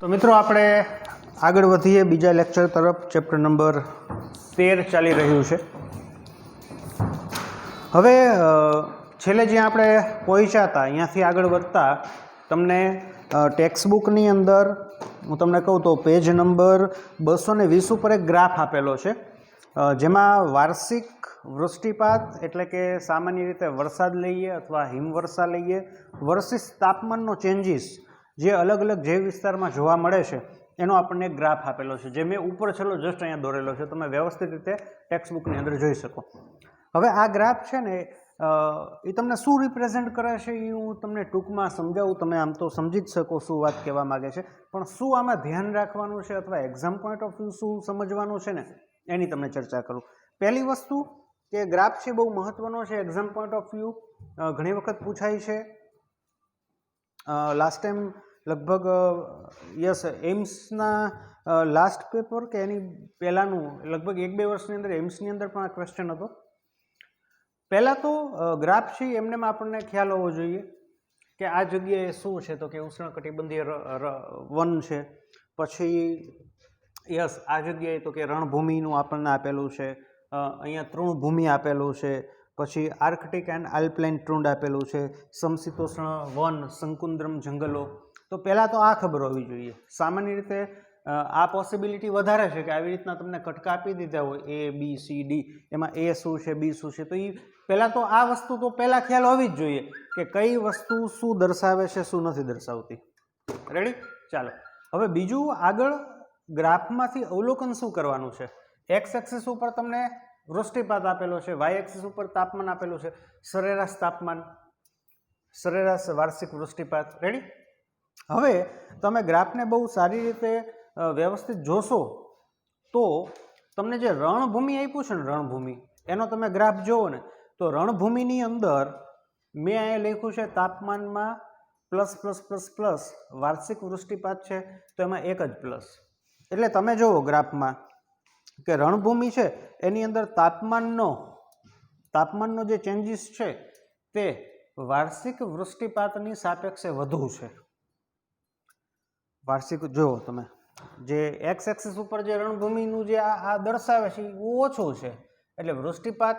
तो मित्रों આપણે આગળ વધીએ બીજા લેક્ચર તરફ। ચેપ્ટર નંબર 13 ચાલી રહ્યું છે। હવે છેલ્લે જ્યાં આપણે પહોંચ્યા હતા અહીંયાથી આગળ વધતા તમને ટેક્સ્ટ બુકની અંદર હું તમને કહું તો પેજ નંબર 220 ઉપર એક ગ્રાફ આપેલો છે, જેમાં વાર્ષિક વૃષ્ટિપાત એટલે કે સામાન્ય રીતે વરસાદ લઈએ અથવા હિમવર્ષા લઈએ વર્સિસ તાપમાનનો ચેન્જીસ જે અલગ અલગ જે વિસ્તારમાં જોવા મળે છે એનો આપણને એક ગ્રાફ આપેલો છે, જે મેં ઉપર છેલ્લો જસ્ટ અહીંયા દોરેલો છે, તમે વ્યવસ્થિત રીતે ટેક્સ્ટ બુકની અંદર જોઈ શકો। હવે આ ગ્રાફ છે ને એ તમને શું રિપ્રેઝેન્ટ કરે છે એ હું તમને ટૂંકમાં સમજાવું, તમે આમ તો સમજી જ શકો શું વાત કહેવા માગે છે, પણ શું આમાં ધ્યાન રાખવાનું છે અથવા એક્ઝામ પોઈન્ટ ઓફ વ્યૂ શું સમજવાનું છે ને એની તમને ચર્ચા કરું। પહેલી વસ્તુ કે ગ્રાફ છે બહુ મહત્વનો છે એક્ઝામ પોઈન્ટ ઓફ વ્યૂ, ઘણી વખત પૂછાય છે। લાસ્ટ ટાઈમ લગભગ યસ એમ્સના લાસ્ટ પેપર કે એની પહેલાંનું લગભગ 1-2 વર્ષની અંદર એમ્સની અંદર પણ આ ક્વેશ્ચન હતો। પહેલાં તો ગ્રાફ છે એમને આપણને ખ્યાલ હોવો જોઈએ કે આ જગ્યાએ શું છે, તો કે ઉષ્ણકટિબંધીય વન છે, પછી યસ આ જગ્યાએ તો કે રણભૂમિનું આપણને આપેલું છે, અહીંયા તૃણભૂમિ આપેલું છે, પછી આર્કટિક એન્ડ આલ્પાઇન ટ્રુન્ડ આપેલું છે, સમશીતોષ્ણ વન સંકુદ્રમ જંગલો। તો પહેલાં તો આ ખબર હોવી જોઈએ। સામાન્ય રીતે આ પોસિબિલિટી વધારે છે કે આવી રીતના તમને કટકા આપી દીધા હોય A, B, C, D, એમાં A શું છે B શું છે, તો એ પહેલાં તો આ વસ્તુ તો પહેલાં ખ્યાલ હોવી જ જોઈએ કે કઈ વસ્તુ શું દર્શાવે છે શું નથી દર્શાવતી। રેડી? ચાલો હવે બીજું આગળ ગ્રાફમાંથી અવલોકન શું કરવાનું છે। એક્સ એક્સિસ ઉપર તમને વૃષ્ટિપાત આપેલો છે, વાય એક્સિસ ઉપર તાપમાન આપેલું છે, સરેરાશ તાપમાન, સરેરાશ વાર્ષિક વૃષ્ટિપાત। રેડી? હવે તમે ગ્રાફને બહુ સારી રીતે વ્યવસ્થિત જોશો તો તમને જે રણભૂમિ આપ્યું છે ને રણભૂમિ એનો તમે ગ્રાફ જુઓ ને તો રણભૂમિની અંદર મેં અહીંયા લખ્યું છે તાપમાનમાં પ્લસ પ્લસ પ્લસ પ્લસ વાર્ષિક વૃષ્ટિપાત છે તો એમાં એક જ પ્લસ, એટલે તમે જુઓ ગ્રાફમાં કે રણભૂમિ છે એની અંદર તાપમાનનો જે ચેન્જીસ છે તે વાર્ષિક વૃષ્ટિપાતની સાપેક્ષે વધુ છે। વાર્ષિક જુઓ તમે જે એક્સ એક્સિસ ઉપર જે રણભૂમિનું જે આ દર્શાવે છે એ ઓછું છે, એટલે વૃષ્ટિપાત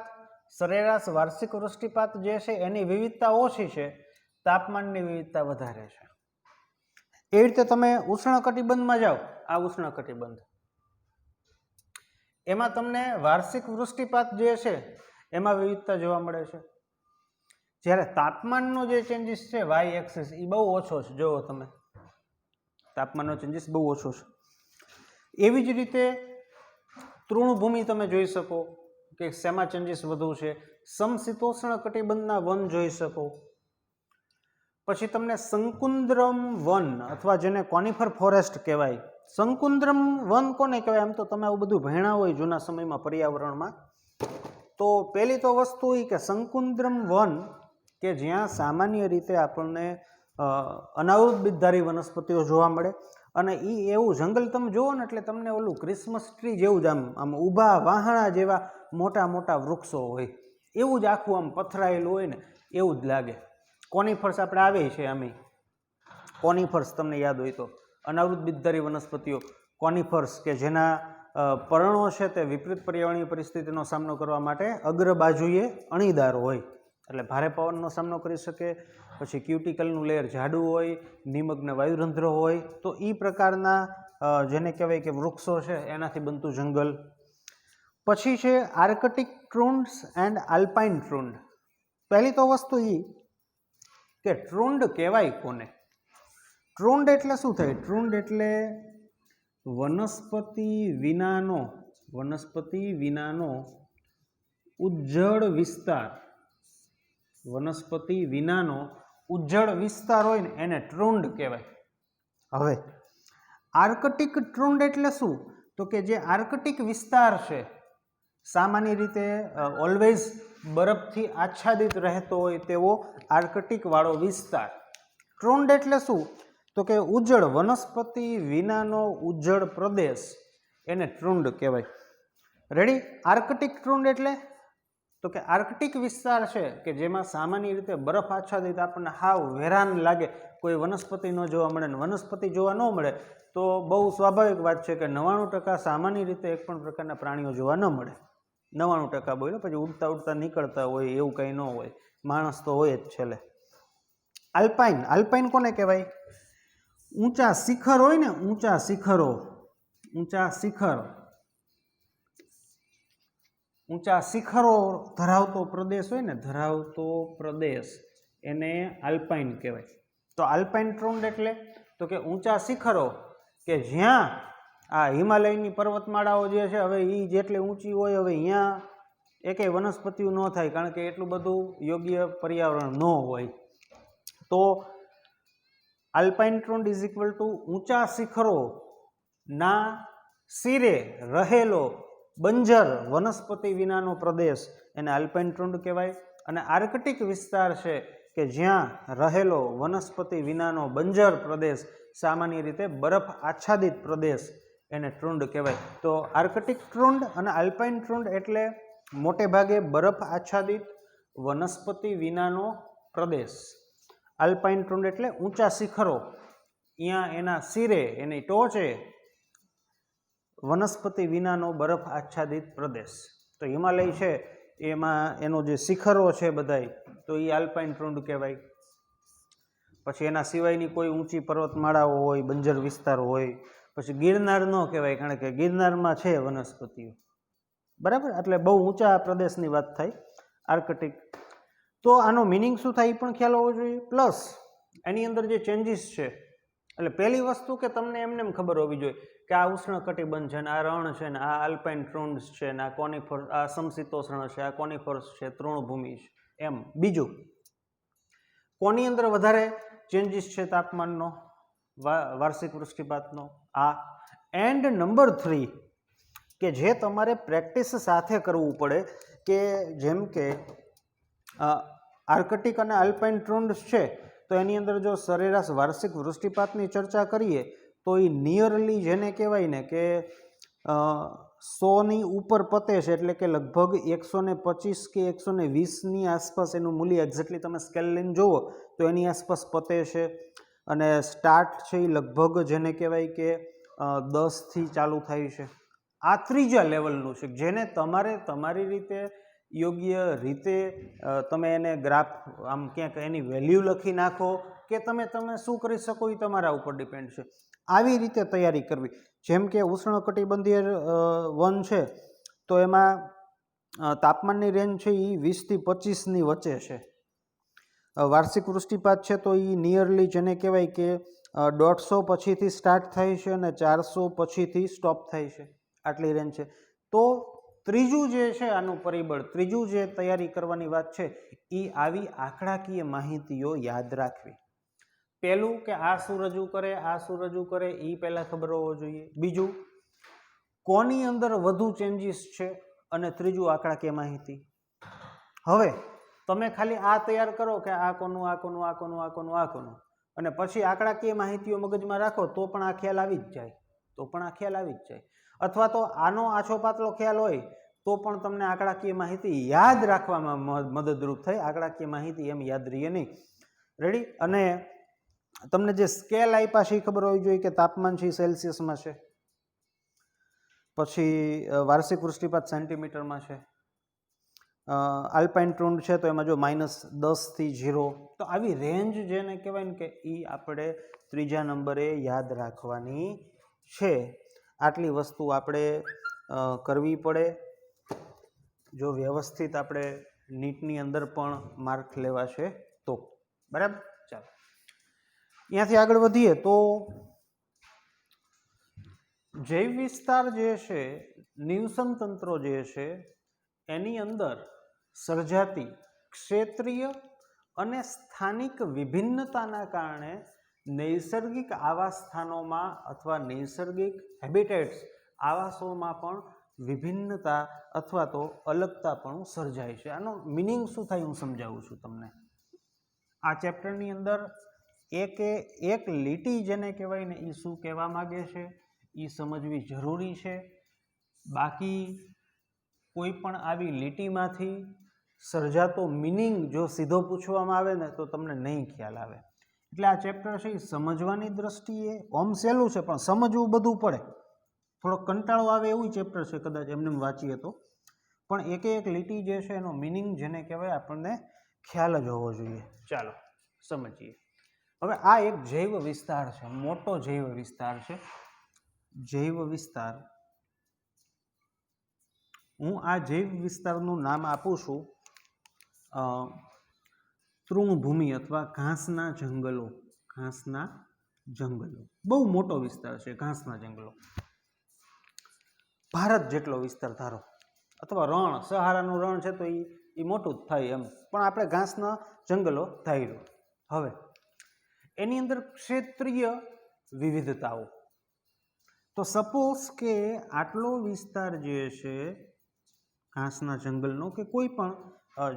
સરેરાશ વાર્ષિક વૃષ્ટિપાત જે છે એની વિવિધતા ઓછી છે, તાપમાનની વિવિધતા વધારે છે। એ રીતે તમે ઉષ્ણકટિબંધમાં જાઓ, આ ઉષ્ણકટિબંધ એમાં તમને વાર્ષિક વૃષ્ટિપાત જે છે એમાં વિવિધતા જોવા મળે છે, જ્યારે તાપમાનનો જે ચેન્જીસ છે વાય એક્સિસ એ બહુ ઓછો છે। જુઓ તમે તાપમાનનો ચેન્જીસ બહુ ઓછો છે। એવી જ રીતે તૃણભૂમિ તમે જોઈ શકો કે શેમાં ચેન્જીસ વધુ છે, સમશીતોષ્ણ કટિબંધના વન જોઈ શકો, પછી તમને સંકુદ્રમ વન અથવા જેને કોનિફર ફોરેસ્ટ કહેવાય, સંકુદ્રમ વન કોને કહેવાય એમ તો તમે આવું બધું ભણ્યા હોય જૂના સમયમાં પર્યાવરણમાં। તો પહેલી તો વસ્તુ એ કે સંકુદ્રમ વન કે જ્યાં સામાન્ય રીતે આપણને અનાવૃત બીજધારી વનસ્પતિઓ જોવા મળે, અને એ એવું જંગલ તમે જુઓ ને એટલે તમને ઓલું ક્રિસમસ ટ્રી જેવું જ આમ ઊભા વાહણા જેવા મોટા મોટા વૃક્ષો હોય એવું જ આખું આમ પથરાયેલું હોય ને એવું જ લાગે। કોનિફર્સ આપણે આવે છે અમે કોનિફર્સ તમને યાદ હોય તો અનાવૃત બીજધારી વનસ્પતિઓ કોનિફર્સ કે જેના પર્ણો છે તે વિપરીત પર્યાવરણીય પરિસ્થિતિનો સામનો કરવા માટે અગ્ર બાજુએ અણીદાર હોય, એટલે ભારે પવનનો સામનો કરી શકે, પછી ક્યુટિકલનું લેયર જાડું હોય, નિમગ્ન વાયુરંધ્ર હોય, તો એ પ્રકારના જેને કહેવાય કે વૃક્ષો છે એનાથી બનતું જંગલ। પછી છે આર્કટિક ટ્રુન્ડ્સ એન્ડ આલ્પાઇન ટ્રુન્ડ। પહેલી તો વસ્તુ એ કે ટ્રુન્ડ કહેવાય કોને? ટ્રુન્ડ એટલે શું થાય? ટ્રુન્ડ એટલે વનસ્પતિ વિનાનો ઉજ્જડ વિસ્તાર, વનસ્પતિ વિનાનો ઉજ્જડ વિસ્તાર હોય ને એને ટ્રુન્ડ કહેવાય। હવે આર્કટિક ટ્રુન્ડ એટલે શું? તો કે જે આર્કટિક વિસ્તાર છે સામાન્ય રીતે ઓલવેઝ બરફથી આચ્છાદિત રહેતો હોય તેવો આર્કટિક વાળો વિસ્તાર। ટ્રુન્ડ એટલે શું? તો કે ઉજ્જડ વનસ્પતિ વિનાનો ઉજ્જડ પ્રદેશ એને ટ્રુન્ડ કહેવાય। રેડી? આર્કટિક ટ્રુન્ડ એટલે તો કે આર્કટિક વિસ્તાર છે કે જેમાં સામાન્ય રીતે બરફ આચ્છાદિત આપણને હાવ વેરાન લાગે, કોઈ વનસ્પતિ ન જોવા મળે ને વનસ્પતિ જોવા ન મળે તો બહુ સ્વાભાવિક વાત છે કે 99% સામાન્ય રીતે એક પણ પ્રકારના પ્રાણીઓ જોવા ન મળે. 99% બોલ્યો, પછી ઉડતા ઉડતા નીકળતા હોય એવું કંઈ ન હોય, માણસ તો હોય જ છેલ્લે. આલ્પાઇન, આલ્પાઇન કોને કહેવાય? ઊંચા શિખર હોય ને, ઊંચા શિખરો, ઊંચા શિખર, ઊંચા શિખરો ધરાવતો પ્રદેશ હોય ને, ધરાવતો પ્રદેશ, એને આલ્પાઇન કહેવાય. તો આલ્પાઇન ટ્રુન્ડ એટલે તો કે ઊંચા શિખરો કે જ્યાં આ હિમાલયની પર્વતમાળાઓ જે છે હવે એ જેટલી ઊંચી હોય હવે અહીંયા એકેય વનસ્પતિઓ ન થાય, કારણ કે એટલું બધું યોગ્ય પર્યાવરણ ન હોય. તો આલ્પાઇન ટ્રુન્ડ ઇઝ ઇક્વલ ટુ ઊંચા શિખરોના શિરે રહેલો બંજર વનસ્પતિ વિનાનો પ્રદેશ એને આલ્પાઇન ટ્રુન્ડ કહેવાય. અને આર્કટિક વિસ્તાર છે કે જ્યાં રહેલો વનસ્પતિ વિનાનો બંજર પ્રદેશ, સામાન્ય રીતે બરફ આચ્છાદિત પ્રદેશ, એને ટ્રુન્ડ કહેવાય. તો આર્કટિક ટ્રુન્ડ અને આલ્પાઇન ટ્રુન્ડ એટલે મોટે ભાગે બરફ આચ્છાદિત વનસ્પતિ વિનાનો પ્રદેશ. આલ્પાઇન ટ્રુન્ડ એટલે ઊંચા શિખરો, અહીંયા એના શિરે, એની ટોચે વનસ્પતિ વિનાનો બરફ આચ્છાદિત પ્રદેશ. તો હિમાલય છે એમાં એનો જે શિખરો છે બધાય, તો એ આલ્પાઇન ટ્રુન્ડ કહેવાય. પછી એના સિવાયની કોઈ ઊંચી પર્વતમાળાઓ હોય, બંજર વિસ્તાર હોય. પછી ગિરનાર ન કહેવાય, કારણ કે ગિરનારમાં છે વનસ્પતિઓ, બરાબર. એટલે બહુ ઊંચા પ્રદેશની વાત થાય આર્કટિક. તો આનો મિનિંગ શું થાય એ પણ ખ્યાલ હોવો જોઈએ. પ્લસ એની અંદર જે ચેન્જીસ છે, એટલે પહેલી વસ્તુ કે તમને એમને એમ ખબર હોવી જોઈએ કે આ ઉષ્ણકટિબંધ છે ને આ રણ છે ને આ આલ્પાઇન ટ્રુન્ડ્સ છે ને આ કોનિફર, આ સમશીતોષ્ણ છે, આ કોનિફર્સ છે, તૃણભૂમિ છે, એમ. બીજું, કોની અંદર વધારે ચેન્જીસ છે તાપમાનનો, વાર્ષિક વૃષ્ટિપાતનો? આ. એન્ડ નંબર 3 કે જે તમારે પ્રેક્ટિસ સાથે કરવું પડે, કે જેમ કે આર્કટિક અને આલ્પાઇન ટ્રુન્ડ્સ છે તો એની અંદર જો સરેરાશ વાર્ષિક વૃષ્ટિપાતની ચર્ચા કરીએ તો એ નિયરલી જેને કહેવાય ને કે 100ની ઉપર પતે છે, એટલે કે લગભગ 125 કે 120ની આસપાસ એનું મૂલ્ય એક્ઝેક્ટલી તમે સ્કેલ લઈને જુઓ તો એની આસપાસ પતે છે. અને સ્ટાર્ટ છે એ લગભગ જેને કહેવાય કે 10થી ચાલુ થાય છે. આ ત્રીજા લેવલનું છે, જેને તમારે તમારી રીતે યોગ્ય રીતે તમે એને ગ્રાફ આમ ક્યાંક એની વેલ્યુ લખી નાખો કે તમે શું કરી શકો એ તમારા ઉપર ડિપેન્ડ છે. આવી રીતે તૈયારી કરવી. જેમ કે ઉષ્ણકટિબંધીય વન છે તો એમાં તાપમાનની રેન્જ છે એ 20થી 25ની વચ્ચે છે. વાર્ષિક વૃષ્ટિપાત છે તો એ નિયરલી જેને કહેવાય કે 150 પછીથી સ્ટાર્ટ થાય છે અને 400 પછીથી સ્ટોપ થાય છે, આટલી રેન્જ છે. તો ત્રીજું જે છે આનું પરિબળ, ત્રીજું જે તૈયારી કરવાની વાત છે એ આવી આંકડાકીય માહિતીઓ યાદ રાખવી. પહેલું કે આ શું રજૂ કરે, આ શું રજૂ કરે એ પહેલાં ખબર હોવો જોઈએ. બીજું, કોની અંદર વધુ ચેન્જીસ છે, અને ત્રીજું આંકડાકીય માહિતી. હવે તમે ખાલી આ તૈયાર કરો કે આ કોનું, આ કોનું, આ કોનું, આ કોનું, આ કોનું, અને પછી આંકડાકીય માહિતીઓ મગજમાં રાખો તો પણ આ ખ્યાલ આવી જ જાય, તો પણ આ ખ્યાલ આવી જ જાય. અથવા તો આનો આછો પાતળો ખ્યાલ હોય તો પણ તમને આંકડાકીય માહિતી યાદ રાખવામાં મદદરૂપ થાય. આંકડાકીય માહિતી એમ યાદ રહીએ નહીં. રેડી? અને તમને જે સ્કેલ આપ્યા છે એ ખબર હોવી જોઈએ કે તાપમાન છે સેલ્સિયસમાં છે, પછી વાર્ષિક વૃષ્ટિપાત સેન્ટીમીટરમાં છે, આલ્પાઇન ટ્રુન્ડ છે તો એમાં જો -10થી 0. તો આવી રેન્જ જેને કહેવાય ને કે એ આપણે ત્રીજા નંબરે યાદ રાખવાની છે. આટલી વસ્તુ આપણે કરવી પડે જો વ્યવસ્થિત આપણે નીટની અંદર પણ માર્ક લેવા છે તો. બરાબર? ચાલો અહીંયાથી આગળ વધીએ તો જૈવ વિસ્તાર જે છે, નિવસન તંત્રો જે છે એની અંદર સર્જાતી ક્ષેત્રીય અને સ્થાનિક વિભિન્નતાના કારણે નૈસર્ગિક આવાસ સ્થાનોમાં અથવા નૈસર્ગિક હેબિટેટ્સ આવાસોમાં પણ વિભિન્નતા અથવા તો અલગતા પણ સર્જાય છે. આનો મિનિંગ શું થાય હું સમજાવું છું તમને. આ ચેપ્ટરની અંદર એક લીટી જેને કહેવાય ને એ શું કહેવા માગે છે એ સમજવી જરૂરી છે. બાકી કોઈ પણ આવી લીટીમાંથી સર્જાતો મિનિંગ જો સીધો પૂછવામાં આવે ને તો તમને નહીં ખ્યાલ આવે. એટલે આ ચેપ્ટર છે એ સમજવાની દ્રષ્ટિએ ઓમ સહેલું છે, પણ સમજવું બધું પડે. થોડો કંટાળો આવે એવું ચેપ્ટર છે કદાચ એમને વાંચીએ તો, પણ એકે એક લીટી જે છે એનો મિનિંગ જેને કહેવાય આપણને ખ્યાલ જ હોવો જોઈએ. ચાલો સમજીએ. હવે આ એક જૈવ વિસ્તાર છે, મોટો જૈવ વિસ્તાર છે. જૈવ વિસ્તાર, હું આ જૈવ વિસ્તારનું નામ આપું છું તૃણભૂમિ અથવા ઘાસના જંગલો. ઘાસના જંગલો બહુ મોટો વિસ્તાર છે. ઘાસના જંગલો ભારત જેટલો વિસ્તાર ધારો, અથવા રણ, સહારાનું રણ છે તો એ મોટું જ થાય એમ, પણ આપણે ઘાસના જંગલો ધાર્યું. હવે એની અંદર ક્ષેત્રીય વિવિધતાઓ, તો સપોઝ કે આટલો વિસ્તાર જે છે ઘાસના જંગલનો કે કોઈ પણ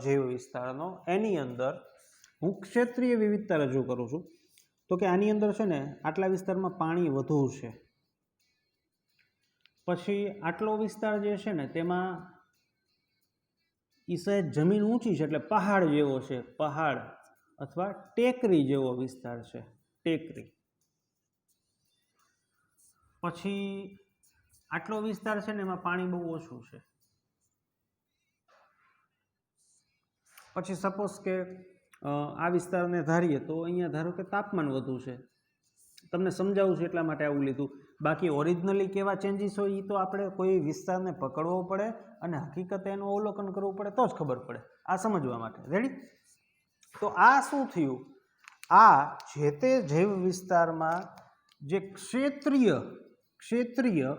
જૈવ વિસ્તારનો, એની અંદર હું ક્ષેત્રીય વિવિધતા રજૂ કરું છું. તો કે આની અંદર છે ને આટલા વિસ્તારમાં પાણી વધુ છે, પછી આટલો વિસ્તાર જે છે ને તેમાં ઈ સહેજ જમીન ઊંચી છે એટલે પહાડ જેવો છે, પહાડ અથવા ટેકરી જેવો વિસ્તાર છે, ટેકરી. પછી આટલો વિસ્તાર છે ને એમાં પાણી બહુ ઓછું છે. પછી સપોઝ કે આ વિસ્તારને ધારીએ તો અહીંયા ધારો કે તાપમાન વધુ છે. તમને સમજાવું છું એટલા માટે આવું લીધું. બાકી ઓરિજિનલી કેવા ચેન્જીસ હોય એ તો આપણે કોઈ વિસ્તારને પકડવો પડે અને હકીકતે એનું અવલોકન કરવું પડે તો જ ખબર પડે. આ સમજવા માટે રેડી. તો આ શું થયું, આ જે તે જૈવ વિસ્તારમાં જે ક્ષેત્રીય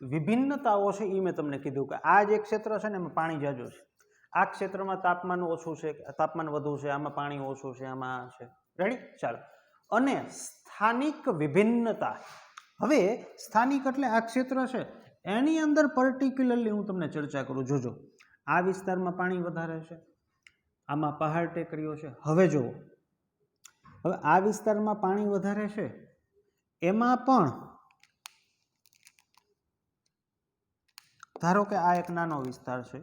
વિભિન્નતાઓ છે એ મેં તમને કીધું કે આ જે ક્ષેત્ર છે ને એમાં પાણી જાજુ છે, આ ક્ષેત્રમાં તાપમાન ઓછું છે, તાપમાન વધુ છે, આમાં પાણી ઓછું છે, આમાં છે. રેડી. ચાલો. અને સ્થાનિક વિભિન્નતા. હવે સ્થાનિક એટલે આ ક્ષેત્ર છે એની અંદર પર્ટિક્યુલરલી હું તમને ચર્ચા કરું. જોજો, આ વિસ્તારમાં પાણી વધારે છે, આમાં પહાડ ટેકરીઓ છે. હવે જુઓ, હવે આ વિસ્તારમાં પાણી વધારે છે, એમાં પણ ધારો કે આ એક નાનો વિસ્તાર છે,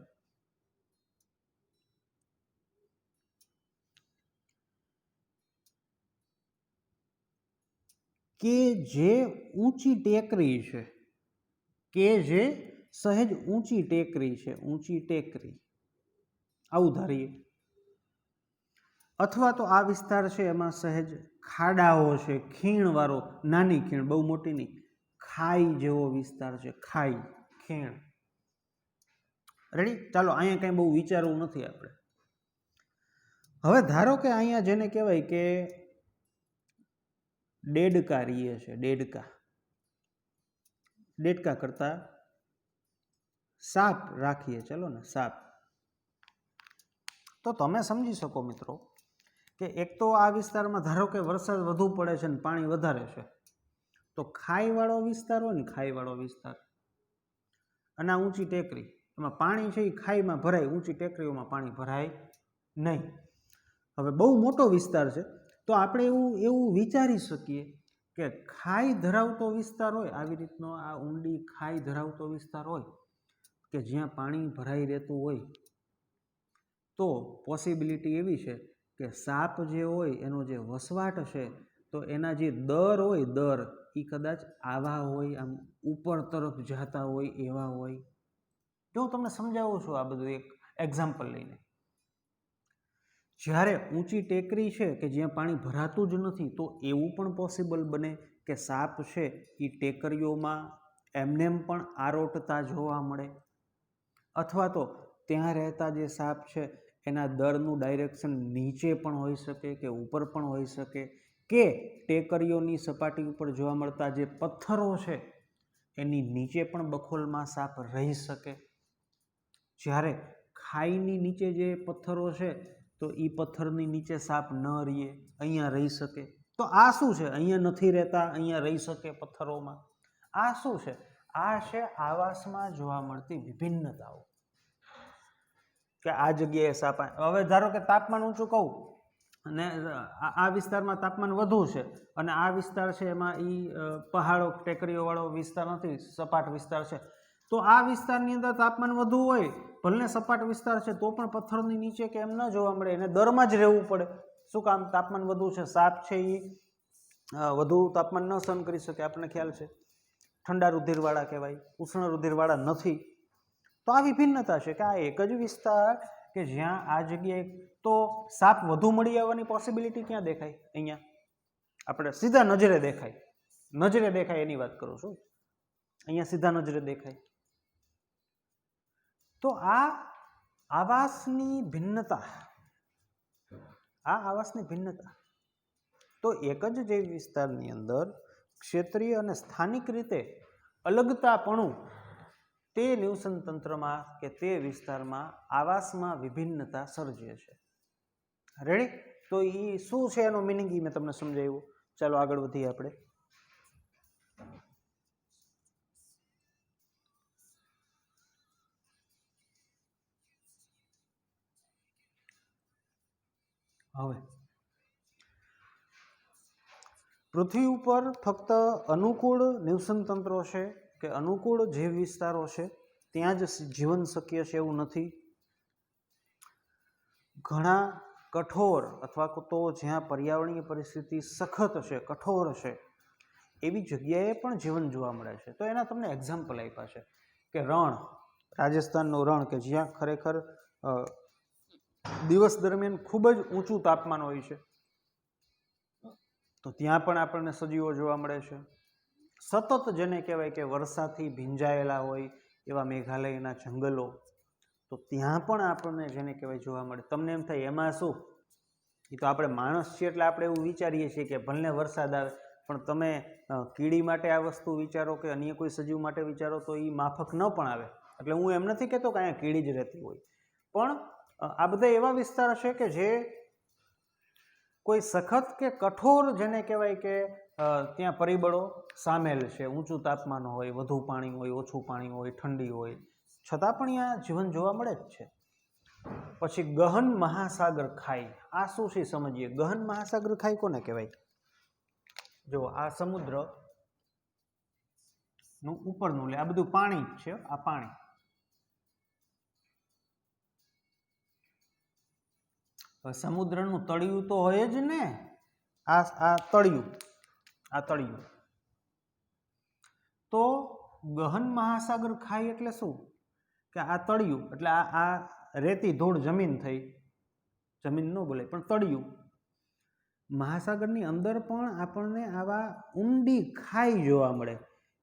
કે જે ઊંચી ટેકરી છે, કે જે સહેજ ઊંચી ટેકરી છે, ઊંચી ટેકરી આવું ધારીએ. અથવા તો આ વિસ્તાર છે એમાં સહેજ ખાડાઓ છે, ખીણવાળો, નાની ખીણ, બહુ મોટી નહીં, ખાઈ જેવો વિસ્તાર છે, ખાઈ, ખીણ. રેડી. ચાલો, અહીંયા કંઈ બહુ વિચારવું નથી આપણે. હવે ધારો કે અહીંયા જેને કહેવાય કે દેડકા રીએ છે, દેડકા કરતા સાપ રાખીએ, ચલો ને સાપ. તો તમે સમજી શકો મિત્રો કે એક તો આ વિસ્તારમાં ધારો કે વરસાદ વધુ પડે છે ને પાણી વધારે છે, તો ખાઈવાળો વિસ્તાર હોય ને, ખાઈવાળો વિસ્તાર, અને આ ઊંચી ટેકરી, એમાં પાણી છે એ ખાઈમાં ભરાય, ઊંચી ટેકરીઓમાં પાણી ભરાય નહીં. હવે બહુ મોટો વિસ્તાર છે તો આપણે એવું વિચારી શકીએ કે ખાઈ ધરાવતો વિસ્તાર હોય, આવી રીતનો આ ઊંડી ખાઈ ધરાવતો વિસ્તાર હોય કે જ્યાં પાણી ભરાઈ રહેતું હોય, તો પોસિબિલિટી એવી છે કે સાપ જે હોય એનો જે વસવાટ છે તો એના જે દર હોય, દર એ કદાચ આવા હોય, આમ ઉપર તરફ જતા હોય, એવા હોય. જો હું તમને સમજાવું છું આ બધું એક એક્ઝામ્પલ લઈને. જ્યારે ઊંચી ટેકરી છે કે જ્યાં પાણી ભરાતું જ નથી, તો એવું પણ પોસિબલ બને કે સાપ છે એ ટેકરીઓમાં એમનેમ પણ આરોટતા જોવા મળે, અથવા તો ત્યાં રહેતા જે સાપ છે એના દરનું ડાયરેક્શન નીચે પણ હોઈ શકે કે ઉપર પણ હોઈ શકે, કે ટેકરીઓની સપાટી ઉપર જોવા મળતા જે પથ્થરો છે એની નીચે પણ બખોલમાં સાપ રહી શકે. જ્યારે ખાઈની નીચે જે પથ્થરો છે તો એ પથ્થરની નીચે સાપ ન રહીએ, અહીંયા રહી શકે. તો આ શું છે, અહીંયા નથી રહેતા, અહીંયા રહી શકે પથ્થરોમાં. આ શું છે, આ છે આવાસમાં જોવા મળતી વિભિન્નતાઓ, કે આ જગ્યાએ સાપ. હવે ધારો કે તાપમાન ઊંચું કહું અને આ વિસ્તારમાં તાપમાન વધુ છે અને આ વિસ્તાર છે એમાં એ પહાડો ટેકરીઓ વાળો વિસ્તાર નથી, સપાટ વિસ્તાર છે, તો આ વિસ્તારની અંદર તાપમાન વધુ હોય ભલે સપાટ વિસ્તાર છે તો પણ પથ્થરની નીચે કે એમ ન જોવા મળે, એને દરમાં જ રહેવું પડે. શું કામ? તાપમાન વધુ છે, સાપ છે એ વધુ તાપમાન ન સહન કરી શકે, આપણને ખ્યાલ છે. ઠંડા રુધિરવાળા કહેવાય, ઉષ્ણ રુધિરવાળા નથી. તો આ વિભિન્નતા છે કે આ એક જ વિસ્તાર કે જ્યાં આ જગ્યાએ તો સાપ વધુ મળી આવવાની પોસિબિલિટી ક્યાં દેખાય? અહીંયા આપણે સીધા નજરે દેખાય એની વાત કરું છું. અહીંયા સીધા નજરે દેખાય. તો આ આવાસની ભિન્નતા, તો એક જ જૈવ વિસ્તારની અંદર ક્ષેત્રીય અને સ્થાનિક રીતે અલગતાપણું તે નિવસન તંત્રમાં કે તે વિસ્તારમાં આવાસમાં વિભિન્નતા સર્જે છે. રેડી? તો એ શું છે એનો મિનિંગ એ મેં તમને સમજાવ્યું. ચાલો આગળ વધીએ આપણે. હવે પૃથ્વી ઉપર ફક્ત અનુકૂળ નિવસન તંત્રો છે કે અનુકૂળ જૈવ વિસ્તારો છે ત્યાં જ જીવન શક્ય છે એવું નથી. ઘણા કઠોર અથવા તો જ્યાં પર્યાવરણીય પરિસ્થિતિ સખત છે, કઠોર છે, એવી જગ્યાએ પણ જીવન જોવા મળે છે. તો એના તમને એક્ઝામ્પલ આપ્યા છે કે રણ, રાજસ્થાનનું રણ કે જ્યાં ખરેખર દિવસ દરમિયાન ખૂબ જ ઊંચું તાપમાન હોય છે, તો ત્યાં પણ આપણને સજીવો જોવા મળે છે. સતત જેને કહેવાય કે વર્ષાથી ભીંજાયેલા હોય એવા મેઘાલયના જંગલો, તો ત્યાં પણ આપણને જેને કહેવાય જોવા મળે. તમને એમ થાય એમાં શું, એ તો આપણે માણસ છીએ એટલે આપણે એવું વિચારીએ છીએ કે ભલે વરસાદ આવે, પણ તમે કીડી માટે આ વસ્તુ વિચારો કે અન્ય કોઈ સજીવ માટે વિચારો તો એ માફક ન પણ આવે. એટલે હું એમ નથી કહેતો કે અહીંયા કીડી જ રહેતી હોય, પણ આ બધા એવા વિસ્તાર છે કે જે કોઈ સખત કે કઠોર જેને કહેવાય કે ત્યાં પરિબળો સામેલ છે. ઊંચું તાપમાન હોય, વધુ પાણી હોય, ઓછું પાણી હોય, ઠંડી હોય, છતાં પણ અહીંયા જીવન જોવા મળે જ છે. પછી ગહન મહાસાગર ખાઈ, આ શું છે સમજીએ. ગહન મહાસાગર ખાઈ કોને કહેવાય? જો આ સમુદ્રનું ઉપરનું લે, આ બધું પાણી જ છે. આ પાણી, સમુદ્રનું તળિયું તો હોય જ ને. આ તળિયું. તો ગહન મહાસાગર ખાઈ એટલે શું? કે આ તળિયું એટલે આ રેતી ધૂળ જમીન થઈ, જમીન ન બોલે પણ તળિયું. મહાસાગરની અંદર પણ આપણને આવા ઊંડી ખાઈ જોવા મળે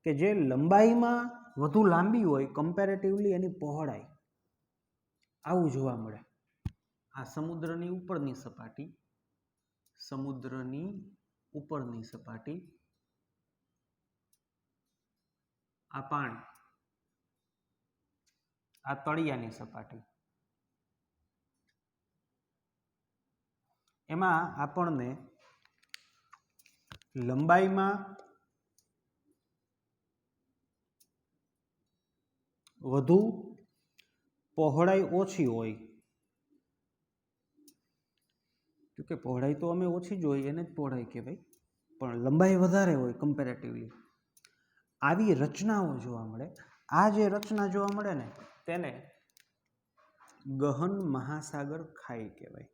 કે જે લંબાઈમાં વધુ લાંબી હોય કમ્પેરેટિવલી એની પહોળાઈ, આવું જોવા મળે. આ સમુદ્રની ઉપરની સપાટી, આ પાણી, આ તળિયાની સપાટી, એમાં આપણને લંબાઈમાં વધુ, પહોળાઈ ઓછી હોય. કે પહોળાઈ તો અમે ઓછી જ હોય એને જ પહોળાઈ કહેવાય, પણ લંબાઈ વધારે હોય કમ્પેરેટિવલી. આવી રચનાઓ જોવા મળે. આ જે રચના જોવા મળે ને તેને ગહન મહાસાગર ખાઈ કહેવાય.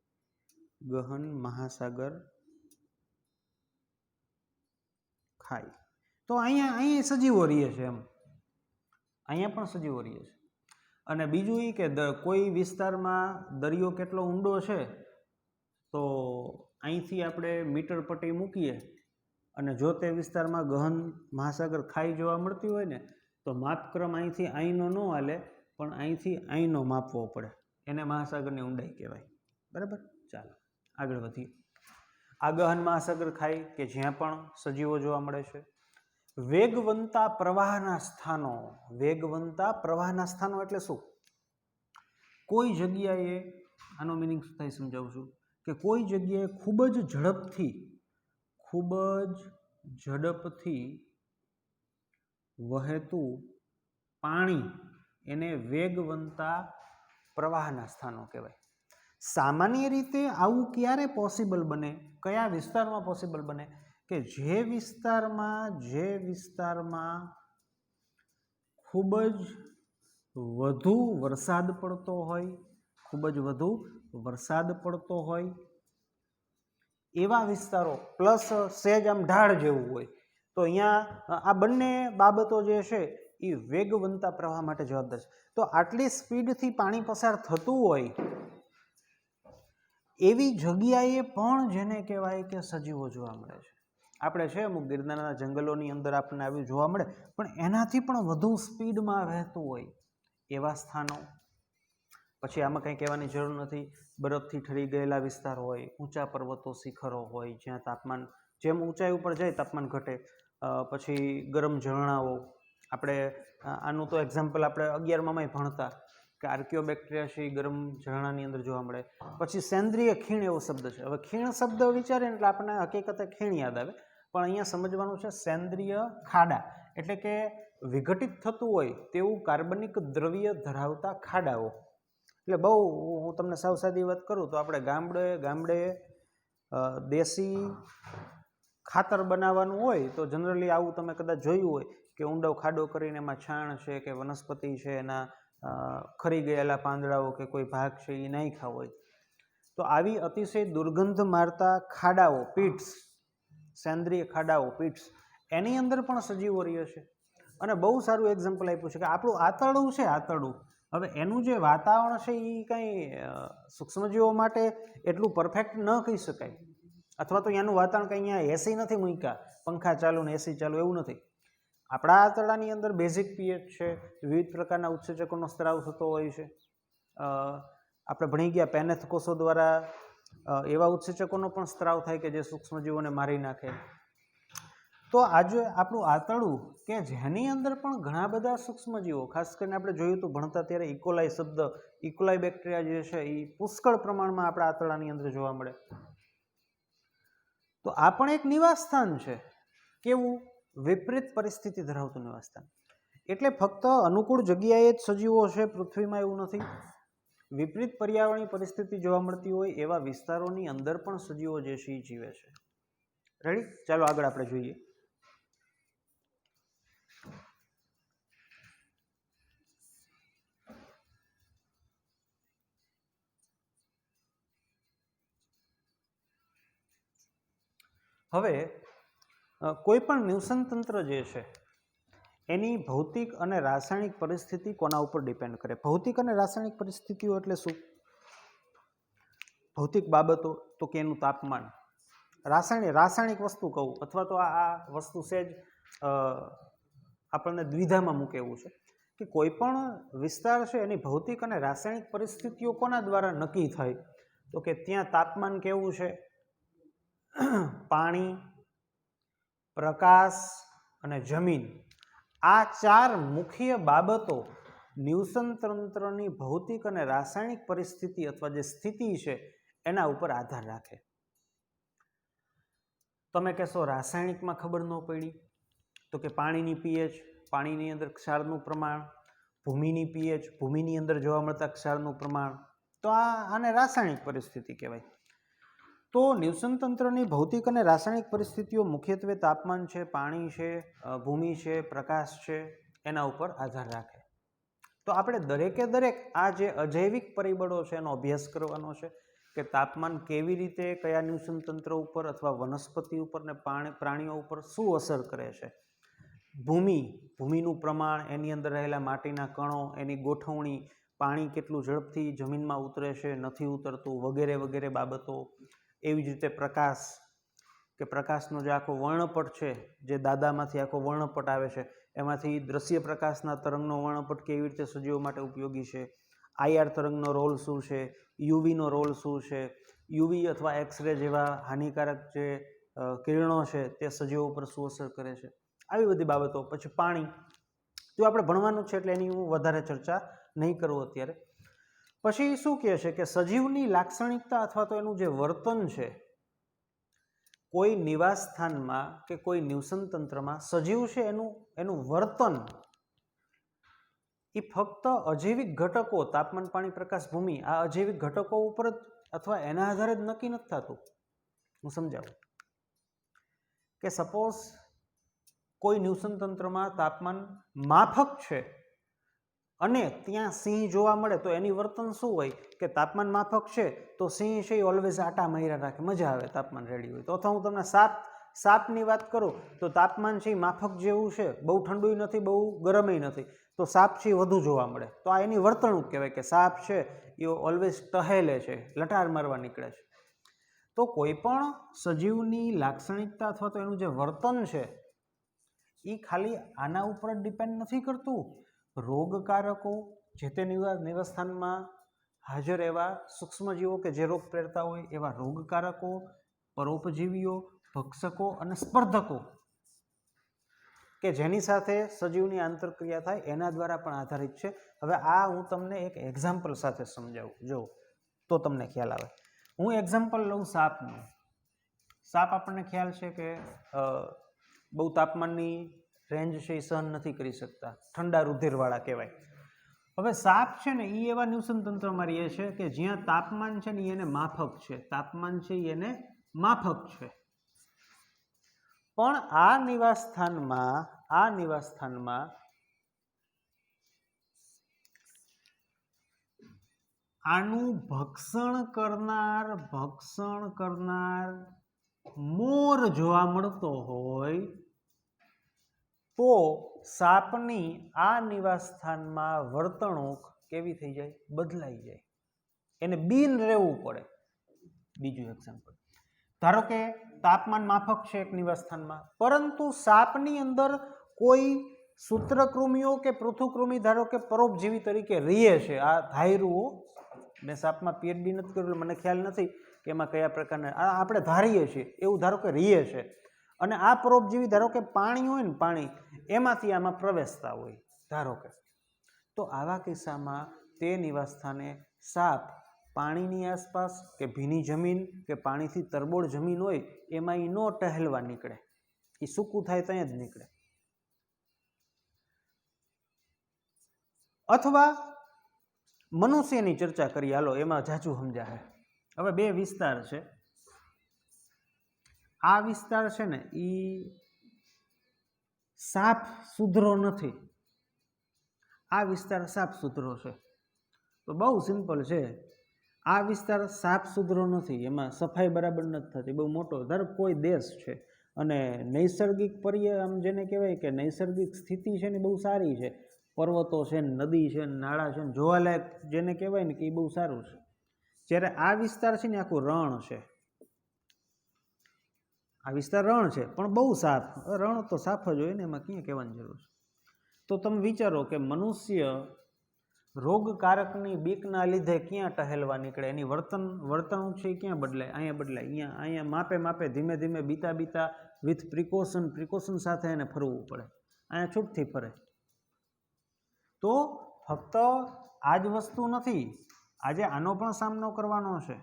ગહન મહાસાગર ખાઈ. તો અહીંયા સજીવો રહીએ છે એમ, અહીંયા પણ સજીવો રહીએ છે. અને બીજું એ કે કોઈ વિસ્તારમાં દરિયો કેટલો ઊંડો છે તો અહીંથી આપણે મીટર પટ્ટી મૂકીએ અને જો તે વિસ્તારમાં ગહન મહાસાગર ખાઈ જોવા મળતી હોય ને તો માપક્રમ અહીંથી અહીંનો ન હાલે, પણ અહીંથી અહીંનો માપવો પડે. એને મહાસાગરની ઊંડાઈ કહેવાય. બરાબર? ચાલો આગળ વધીએ. આ ગહન મહાસાગર ખાઈ કે જ્યાં પણ સજીવો જોવા મળે છે. વેગવંતા પ્રવાહના સ્થાનો એટલે શું? કોઈ જગ્યાએ, આનો મિનિંગ શું થાય સમજાવું છું, કે કોઈ જગ્યાએ ખૂબ જ ઝડપથી વહેતું પાણી, એને વેગવંતા પ્રવાહના સ્થાનો કહેવાય. સામાન્ય રીતે આવું ક્યારે પોસિબલ બને, કયા વિસ્તારમાં પોસિબલ બને? કે જે વિસ્તારમાં ખૂબ જ વધુ વરસાદ પડતો હોય, ખૂબ જ વધુ વરસાદ પડતો હોય એવા વિસ્તારો પ્લસ સેજ આમ ઢાળ જેવું હોય, તો અહીંયા આ બંને બાબતો જે છે એ વેગવંતા પ્રવાહ માટે જવાબદાર છે. તો આટલી સ્પીડથી પાણી પસાર થતું હોય એવી જગ્યાએ પણ જેને કહેવાય કે સજીવો જોવા મળે છે. આપણે છે અમુક ગિરનારના જંગલોની અંદર આપણને આવ્યું જોવા મળે, પણ એનાથી પણ વધુ સ્પીડમાં વહેતું હોય એવા સ્થાનો. પછી આમાં કંઈ કહેવાની જરૂર નથી, બરફથી ઠરી ગયેલા વિસ્તાર હોય, ઊંચા પર્વતો શિખરો હોય જ્યાં તાપમાન જેમ ઊંચાઈ ઉપર જાય તાપમાન ઘટે. પછી ગરમ ઝરણાઓ, આપણે આનું તો એક્ઝામ્પલ આપણે 11મામાં ભણતા કે આર્કિયોબેક્ટેરિયા છે એ ગરમ ઝરણાની અંદર જોવા મળે. પછી સેન્દ્રિય ખીણ એવો શબ્દ છે. હવે ખીણ શબ્દ વિચારીએ એટલે આપણને હકીકતે ખીણ યાદ આવે, પણ અહીંયા સમજવાનું છે સેન્દ્રિય ખાડા, એટલે કે વિઘટિત થતું હોય તેવું કાર્બનિક દ્રવ્ય ધરાવતા ખાડાઓ. એટલે બહુ હું તમને સાવ સાદી વાત કરું તો આપણે ગામડે દેશી ખાતર બનાવવાનું હોય તો જનરલી આવું તમે કદાચ જોયું હોય કે ઊંડો ખાડો કરીને એમાં છાણ છે કે વનસ્પતિ છે એના ખરી ગયેલા પાંદડાઓ કે કોઈ ભાગ છે એ નાખ્યા હોય. તો આવી અતિશય દુર્ગંધ મારતા ખાડાઓ, પીટ્સ, સેન્દ્રિય ખાડાઓ, પીટ્સ, એની અંદર પણ સજીવો રહે છે. અને બહુ સારું એક્ઝામ્પલ આપ્યું છે કે આપણું આતરડું છે, આતરડું, હવે એનું જે વાતાવરણ છે એ કંઈ સૂક્ષ્મજીવો માટે એટલું પરફેક્ટ ન કહી શકાય, અથવા તો એનું વાતાવરણ કંઈ અહીંયા એસી નથી મૂક્યા, પંખા ચાલુ ને એસી ચાલુ એવું નથી. આપણા આંતરડાની અંદર બેઝિક પીએચ છે, વિવિધ પ્રકારના ઉત્સેચકોનો સ્ત્રાવ થતો હોય છે. આપણે ભણી ગયા પેનેથ કોષો દ્વારા એવા ઉત્સેચકોનો પણ સ્ત્રાવ થાય કે જે સૂક્ષ્મજીવોને મારી નાખે. તો આજે આપણું આંતરડું કે જેની અંદર પણ ઘણા બધા સૂક્ષ્મજીવો, ખાસ કરીને આપણે જોયું હતું ભણતા ત્યારે ઇકોલાઈ શબ્દ, ઇકોલાઈ બેક્ટેરિયા જે છે એ પુષ્કળ પ્રમાણમાં આપણા આંતરડાની અંદર જોવા મળે. તો આ પણ એક નિવાસસ્થાન છે. કેવું? વિપરીત પરિસ્થિતિ ધરાવતું નિવાસસ્થાન. એટલે ફક્ત અનુકૂળ જગ્યાએ જ સજીવો છે પૃથ્વીમાં એવું નથી. વિપરીત પર્યાવરણીય પરિસ્થિતિ જોવા મળતી હોય એવા વિસ્તારોની અંદર પણ સજીવો જે છે એ જીવે છે. રેડી? ચાલો આગળ આપણે જોઈએ. હવે કોઈ પણ નિવસન તંત્ર જે છે એની ભૌતિક અને રાસાયણિક પરિસ્થિતિ કોના ઉપર ડિપેન્ડ કરે? ભૌતિક અને રાસાયણિક પરિસ્થિતિઓ એટલે શું? ભૌતિક બાબતો તો કે એનું તાપમાન. રાસાયણિક વસ્તુ કહું અથવા તો આ વસ્તુ સેજ આપણને દ્વિધામાં મૂકે એવું છે કે કોઈ પણ વિસ્તાર છે એની ભૌતિક અને રાસાયણિક પરિસ્થિતિઓ કોના દ્વારા નક્કી થાય? તો કે ત્યાં તાપમાન કેવું છે, પાણી, પ્રકાશ અને જમીન, આ ચાર મુખ્ય બાબતો નિવસન તંત્રની ભૌતિક અને રાસાયણિક પરિસ્થિતિ અથવા જે સ્થિતિ છે એના ઉપર આધાર રાખે. તમે કહેશો રાસાયણિકમાં ખબર ન પડી, તો કે પાણીની પીએચ, પાણીની અંદર ક્ષારનું પ્રમાણ, ભૂમિની પીએચ, ભૂમિની અંદર જોવા મળતા ક્ષારનું પ્રમાણ, તો આને રાસાયણિક પરિસ્થિતિ કહેવાય. તો નિવસન તંત્રની ભૌતિક અને રાસાયણિક પરિસ્થિતિઓ મુખ્યત્વે તાપમાન છે, પાણી છે, ભૂમિ છે, પ્રકાશ છે, એના ઉપર આધાર રાખે. તો આપણે દરેકે દરેક આ જે અજૈવિક પરિબળો છે એનો અભ્યાસ કરવાનો છે કે તાપમાન કેવી રીતે કયા નિવસન તંત્ર ઉપર અથવા વનસ્પતિ ઉપર ને પ્રાણીઓ ઉપર શું અસર કરે છે. ભૂમિનું પ્રમાણ, એની અંદર રહેલા માટીના કણો, એની ગોઠવણી, પાણી કેટલું ઝડપથી જમીનમાં ઉતરે છે, નથી ઉતરતું, વગેરે વગેરે બાબતો. એવી જ રીતે પ્રકાશ, કે પ્રકાશનો જે આખો વર્ણપટ છે, જે દાદામાંથી આખો વર્ણપટ આવે છે એમાંથી દ્રશ્ય પ્રકાશના તરંગનો વર્ણપટ કેવી રીતે સજીવો માટે ઉપયોગી છે, આઈઆર તરંગનો રોલ શું છે, યુવીનો રોલ શું છે, યુવી અથવા એક્સરે જેવા હાનિકારક જે કિરણો છે તે સજીવો પર શું અસર કરે છે, આવી બધી બાબતો. પછી પાણી, જો આપણે ભણવાનું છે એટલે એની હું વધારે ચર્ચા નહીં કરું અત્યારે. પછી શું કહે છે કે સજીવની લાક્ષણિકતા અથવા તો એનું જે વર્તન છે, કોઈ નિવાસ સ્થાનમાં કે કોઈ નિવસન તંત્રમાં સજીવ છે એનું વર્તન એ ફક્ત અજૈવિક ઘટકો, તાપમાન, પાણી, પ્રકાશ, ભૂમિ, આ અજૈવિક ઘટકો ઉપર જ અથવા એના આધારે જ નક્કી નથી થતું. હું સમજાવું કે સપોઝ કોઈ નિવસન તંત્રમાં તાપમાન માફક છે અને ત્યાં સિંહ જોવા મળે તો એની વર્તન શું હોય કે તાપમાન માફક છે તો સિંહ છે એ ઓલવેઝ આટા માર્યા રાખે, મજા આવે તાપમાન રેડી હોય. તો અથવા હું તમને સાપની વાત કરું તો તાપમાન છે એ માફક જેવું છે, બહુ ઠંડુય નથી બહુ ગરમય નથી, તો સાપ છે એ વધુ જોવા મળે. તો આ એની વર્તણૂક કહેવાય કે સાપ છે એ ઓલવેઝ ટહેલે છે, લટાર મારવા નીકળે છે. તો કોઈ પણ સજીવની લાક્ષણિકતા અથવા તો એનું જે વર્તન છે એ ખાલી આના ઉપર જ ડિપેન્ડ નથી કરતું. રોગકારકો, જે તે નિવાસસ્થાનમાં હાજર એવા સૂક્ષ્મજીવો કે જે રોગ પ્રેરતા હોય એવા રોગકારકો, પરોપજીવીઓ, ભક્ષકો અને સ્પર્ધકો કે જેની સાથે સજીવની આંતરક્રિયા થાય એના દ્વારા પણ આધારિત છે. હવે આ હું તમને એક એક્ઝામ્પલ સાથે સમજાવું, જો તો તમને ખ્યાલ આવે. હું એક્ઝામ્પલ લઉં સાપનું. સાપ આપણને ખ્યાલ છે કે બહુ તાપમાનની રેન્જ છે એ સહન નથી કરી શકતા, ઠંડા રુધિરવાળા કહેવાય. હવે સાપ છે ને એ એવા નિવસન તંત્રમાં રહે છે કે જ્યાં તાપમાન છે ને એને માફક છે, તાપમાન છે એને માફક છે. પણ આ નિવાસસ્થાનમાં આનું ભક્ષણ કરનાર મોર જોવા મળતો હોય તો સાપની આ નિવાસસ્થાનમાં વર્તણૂક કેવી થઈ જાય? બદલાઈ જાય, એને બિન રહેવું પડે. બીજું એક્ઝામ્પલ, ધારો કે તાપમાન માફક છે એક નિવાસસ્થાનમાં, પરંતુ સાપની અંદર કોઈ સૂત્રકૃમિઓ કે પૃથુકૃમિ ધારો કે પરોપજીવી તરીકે રહીએ છે. આ ધાયરુઓ, મેં સાપમાં પીએચડી નથી કર્યું, મને ખ્યાલ નથી કે એમાં કયા પ્રકારના, આપણે ધારીએ છીએ એવું ધારો કે રહીએ છે. અને આ પરોપજીવી ધારો કે પાણી હોય ને, પાણી એમાંથી આમાં પ્રવેશતા હોય ધારો કે, તો આવા કિસ્સામાં તે નિવાસસ્થાને સાપ પાણીની આસપાસ કે ભીની જમીન કે પાણીથી તરબોળ જમીન હોય એમાં એ ન ટહેલવા નીકળે, એ સૂકું થાય ત્યાં જ નીકળે. અથવા મનુષ્યની ચર્ચા કરી, હાલો એમાં જાજુ સમજાય. હવે બે વિસ્તાર છે. આ વિસ્તાર છે ને એ સાપ સુધરો નથી, આ વિસ્તાર સાપ સુધરો છે. તો બહુ સિમ્પલ છે. આ વિસ્તાર સાપ સુધરો નથી, એમાં સફાઈ બરાબર નથી થતી, બહુ મોટો ધારો કોઈ દેશ છે અને નૈસર્ગિક આમ જેને કહેવાય કે નૈસર્ગિક સ્થિતિ છે ને બહુ સારી છે, પર્વતો છે, નદી છે, નાળા છે, જોવાલાયક જેને કહેવાય ને કે એ બહુ સારું છે. જ્યારે આ વિસ્તાર છે ને આખું રણ છે, આ વિસ્તાર રણ છે પણ બહુ સાફ. રણ તો સાફ જ હોય ને, એમાં ક્યાં કહેવાની જરૂર છે? તો તમે વિચારો કે મનુષ્ય રોગકારકની બીકના લીધે ક્યાં ટહેલવા નીકળે, એની વર્તણૂક છે એ ક્યાં બદલાય? અહીંયા બદલાય. અહીંયા માપે ધીમે ધીમે બીતા વિથ પ્રિકોશન સાથે એને ફરવું પડે, અહીંયા છૂટથી ફરે. તો ફક્ત આ જ વસ્તુ નથી, આજે આનો પણ સામનો કરવાનો છે,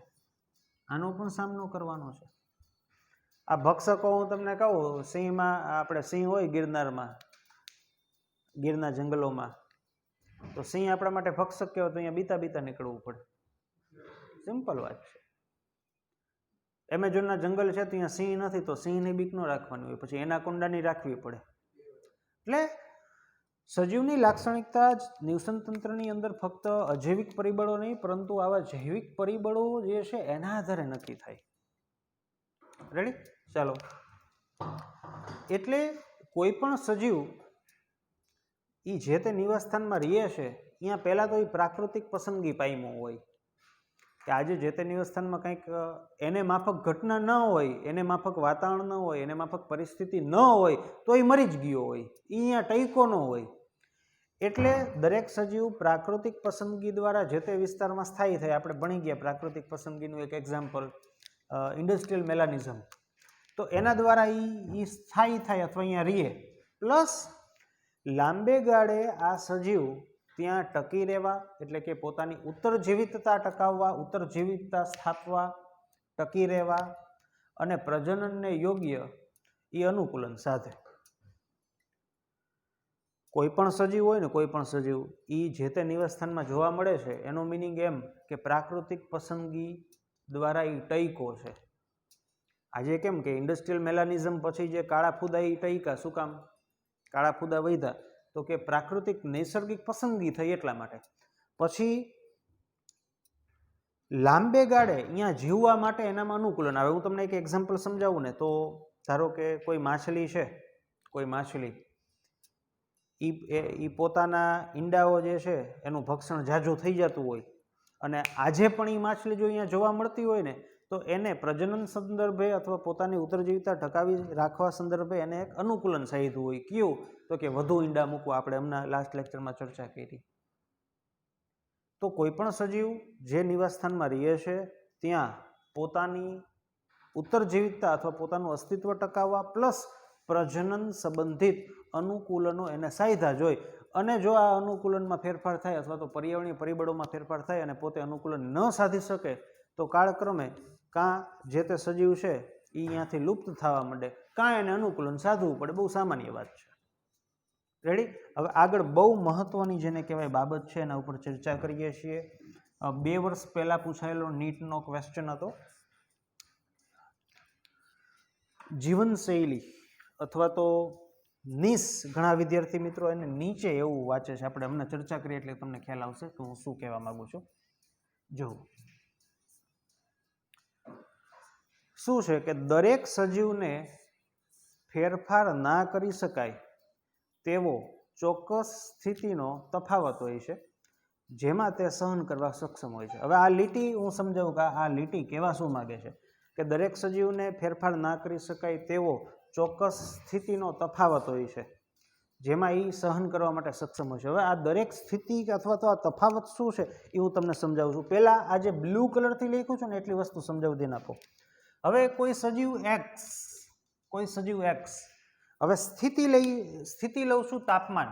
આ ભક્ષકો હું તમને કહું, સિંહમાં આપણે સિંહ હોય ગીરના જંગલોમાં, તો સિંહ આપણા માટે ભક્ષક કહેવાય તો અહીંયા બીતા નીકળવું પડે. સિમ્પલ વાત છે. એમેઝોનના જંગલ છે ત્યાં સિંહ નથી તો સિંહની બીક ન રાખવાની હોય, પછી એનાકોન્ડાની રાખવી પડે. એટલે સજીવની લાક્ષણિકતા જ નિવસન તંત્રની અંદર ફક્ત અજૈવિક પરિબળો નહીં પરંતુ આવા જૈવિક પરિબળો જે છે એના આધારે નક્કી થાય. રેડી? ચાલો. એટલે કોઈ પણ સજીવ એ જે તે નિવાસસ્થાનમાં રહે છે ત્યાં પહેલાં તો એ પ્રાકૃતિક પસંદગી પામ્યો હોય કે આજે જે તે નિવાસસ્થાનમાં કંઈક એને માફક ઘટના ન હોય, એને માફક વાતાવરણ ન હોય, એને માફક પરિસ્થિતિ ન હોય તો એ મરી જ ગયો હોય, એ અહીંયા ટઈકો ન હોય. એટલે દરેક સજીવ પ્રાકૃતિક પસંદગી દ્વારા જે તે વિસ્તારમાં સ્થાયી થાય. આપણે ભણી ગયા પ્રાકૃતિક પસંદગીનું એક એક્ઝામ્પલ ઇન્ડસ્ટ્રીયલ મેલાનિઝમ. તો એના દ્વારા એ સ્થાયી થાય અથવા અહીંયા રહીએ. પ્લસ લાંબે ગાળે આ સજીવ ત્યાં ટકી રહેવા એટલે કે પોતાની ઉત્તરજીવિતતા ટકાવવા, ઉત્તરજીવિતતા સ્થાપવા, ટકી રહેવા અને પ્રજનનને યોગ્ય એ અનુકૂલન સાધે. કોઈ પણ સજીવ હોય ને, કોઈ પણ સજીવ એ જે તે નિવાસસ્થાનમાં જોવા મળે છે એનો મિનિંગ એમ કે પ્રાકૃતિક પસંદગી દ્વારા એ ટઈકો છે. આજે કેમ કે ઇન્ડસ્ટ્રીયલ મેલાનિઝમ પછી જે કાળા ફૂદા એ ટઈકા, શું કામ? કાળા ફૂદા વધ્યા તો કે પ્રાકૃતિક નૈસર્ગિક પસંદગી થઈ એટલા માટે. પછી લાંબે ગાળે અહીંયા જીવવા માટે એનામાં અનુકૂલન આવે. હું તમને એક એક્ઝામ્પલ સમજાવું ને, તો ધારો કે કોઈ માછલી છે, કોઈ માછલી એ પોતાના ઈંડાઓ જે છે એનું ભક્ષણ ઝાઝું થઈ જતું હોય અને આજે પણ એ માછલી જો અહીંયા જોવા મળતી હોય ને, તો એને પ્રજનન સંદર્ભે અથવા પોતાની ઉત્તરજીવિતા ટકાવી રાખવા સંદર્ભે એને એક અનુકૂલન સાધ્યું હોય. કયું? તો કે વધુ ઈંડા મૂકવા. આપણે હમણાં લાસ્ટ લેક્ચરમાં ચર્ચા કરી. તો કોઈ પણ સજીવ જે નિવાસસ્થાનમાં રહે છે ત્યાં પોતાની ઉત્તરજીવિતા અથવા પોતાનું અસ્તિત્વ ટકાવવા પ્લસ પ્રજનન સંબંધિત અનુકૂલનો એને સાધ્યા જોઈ. અને જો આ અનુકૂલનમાં ફેરફાર થાય અથવા તો પર્યાવરણીય પરિબળોમાં ફેરફાર થાય અને પોતે અનુકૂલન ન સાધી શકે, તો કાળક્રમે કાં જે તે સજીવ છે એ અહીંયાથી લુપ્ત થવા માંડે, કાં એને અનુકૂલન સાધવું પડે. બહુ સામાન્ય વાત છે. રેડી? હવે આગળ બહુ મહત્વની જેને કહેવાય બાબત છે એના ઉપર ચર્ચા કરીએ છીએ. 2 વર્ષ પહેલા પૂછાયેલો નીટનો ક્વેશ્ચન હતો. જીવનશૈલી અથવા તો નિસ, ઘણા વિદ્યાર્થી મિત્રો એને નીચે એવું વાંચે છે. આપણે હમણાં ચર્ચા કરીએ એટલે તમને ખ્યાલ આવશે કે હું શું કહેવા માંગુ છું. જો શું છે કે દરેક સજીવને ફેરફાર ના કરી શકાય તેવો ચોક્કસ સ્થિતિનો તફાવત હોય છે જેમાં તે સહન કરવા સક્ષમ હોય છે. હવે આ લીટી હું સમજાવું કે આ લીટી કહેવા શું માગે છે કે દરેક સજીવને ફેરફાર ના કરી શકાય તેવો ચોક્કસ સ્થિતિનો તફાવત હોય છે જેમાં એ સહન કરવા માટે સક્ષમ હોય છે. હવે આ દરેક સ્થિતિ અથવા તો આ તફાવત શું છે એ હું તમને સમજાવું છું. પહેલાં આ જે બ્લુ કલરથી લખ્યું છે ને એટલી વસ્તુ સમજાવી દઈને આપો. હવે કોઈ સજીવ એક્સ, હવે સ્થિતિ લઉં છું તાપમાન,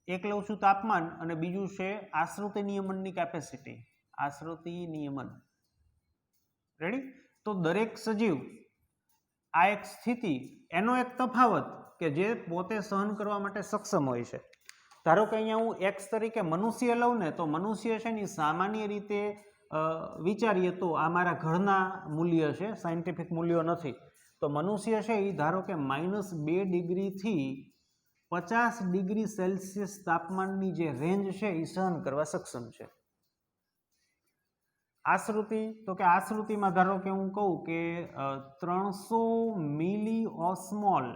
એક લઉં છું તાપમાન અને બીજું છે આશ્રિત નિયમનની કેપેસિટી, આશ્રિત નિયમન. રેડી? તો દરેક સજીવ આ એક સ્થિતિ, એનો એક તફાવત કે જે પોતે સહન કરવા માટે સક્ષમ હોય છે. ધારો કે અહીંયા હું એક્સ તરીકે મનુષ્ય લઉં ને, તો મનુષ્ય છે ને સામાન્ય રીતે વિચારીએ તો આ મારા ઘરના મૂલ્ય છે, સાયન્ટિફિક મૂલ્યો નથી. તો મનુષ્ય છે એ ધારો કે -2 ડિગ્રીથી 50 ડિગ્રી સેલ્સિયસ તાપમાનની જે રેન્જ છે એ સહન કરવા સક્ષમ છે. આશ્રુતિ, તો કે આશ્રુતિમાં ધારો કે હું કહું કે 300 મિલી ઓસ્મોલ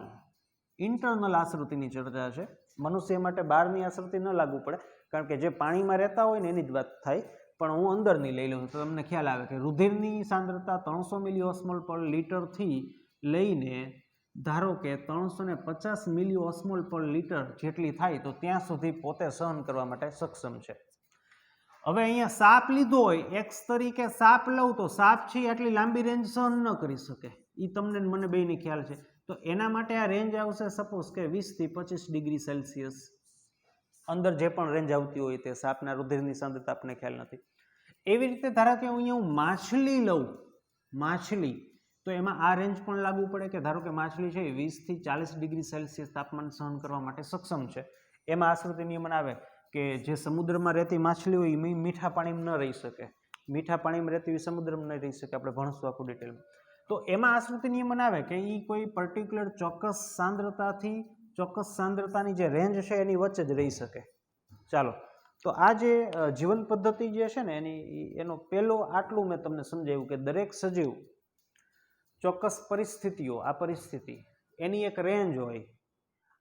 ઇન્ટરનલ આશ્રુતિની ચર્ચા છે. મનુષ્ય માટે બહારની આશ્રુતિ ન લાગુ પડે, કારણ કે જે પાણીમાં રહેતા હોય ને એની જ વાત થાય, પણ હું અંદરની લઈ લઉં તો તમને ખ્યાલ આવે કે રુધિરની સાંદ્રતા 300 મિલી ઓસ્મોલ પર લીટરથી લઈને ધારો કે 350 મિલી ઓસ્મોલ પર લીટર જેટલી થાય, તો ત્યાં સુધી પોતે સહન કરવા માટે સક્ષમ છે. હવે અહીંયા સાપ લીધો હોય, એક્સ તરીકે સાપ લઉં તો સાપ છે આટલી લાંબી રેન્જ સહન ન કરી શકે, એ તમને મને બેયને ખ્યાલ છે. તો એના માટે આ રેન્જ આવશે સપોઝ કે 20 થી 25 ડિગ્રી સેલ્સિયસ. અંદર જે પણ રેન્જ આવતી હોય તે સાપના રુધિરની સાંદ્રતા આપણને ખ્યાલ નથી. એવી રીતે ધારો કે અહીંયા હું માછલી લઉં, માછલી, તો એમાં આ રેન્જ પણ લાગુ પડે કે ધારો કે માછલી છે 20 થી 40 ડિગ્રી સેલ્સિયસ તાપમાન સહન કરવા માટે સક્ષમ છે. એમાં આશ્રિત નિયમન આવે કે જે સમુદ્રમાં રહેતી માછલી હોય એ મીઠા પાણીમાં ન રહી શકે, મીઠા પાણીમાં રહેતી હોય સમુદ્રમાં નહીં રહી શકે, આપણે ભણશું આખું ડિટેલમાં. તો એમાં આશ્રિત નિયમન આવે કે એ કોઈ પર્ટિક્યુલર ચોક્કસ સાંદ્રતાથી ચોક્કસ સાંદ્રતાની જે રેન્જ છે એની વચ્ચે જ રહી શકે. ચાલો, તો આ જે જીવન પદ્ધતિ જે છે ને એનો પહેલો આટલું મેં તમને સમજાવ્યું કે દરેક સજીવ ચોક્કસ પરિસ્થિતિઓ, આ પરિસ્થિતિ એની એક રેન્જ હોય,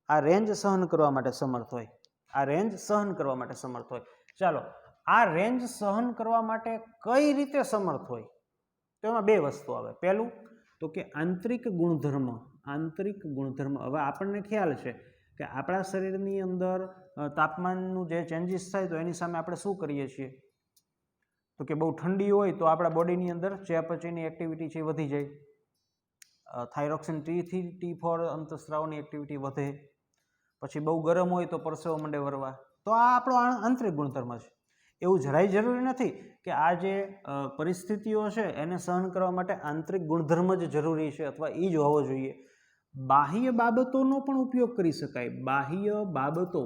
આ રેન્જ સહન કરવા માટે સમર્થ હોય, આ રેન્જ સહન કરવા માટે સમર્થ હોય. ચાલો, આ રેન્જ સહન કરવા માટે કઈ રીતે સમર્થ હોય? તો એમાં 2 વસ્તુ આવે. પહેલું તો કે આંતરિક ગુણધર્મ, આંતરિક ગુણધર્મ. હવે આપણને ખ્યાલ છે કે આપણા શરીરની અંદર તાપમાનનું જે ચેન્જીસ થાય તો એની સામે આપણે શું કરીએ છીએ? તો કે બહુ ઠંડી હોય તો આપણા બોડીની અંદર ચયાપચયની એક્ટિવિટી છે એ વધી જાય, થાઇરોક્સિન T3 T4 અંતસ્ત્રાવની એક્ટિવિટી વધે. પછી બહુ ગરમ હોય તો પરસેવો મંડે વરવા. તો આ આપણો આંતરિક ગુણધર્મ છે. એવું જરાય જરૂરી નથી કે આ જે પરિસ્થિતિઓ છે એને સહન કરવા માટે આંતરિક ગુણધર્મ જ જરૂરી છે અથવા એ જ હોવો જોઈએ. બાહ્ય બાબતોનો પણ ઉપયોગ કરી શકાય, બાહ્ય બાબતો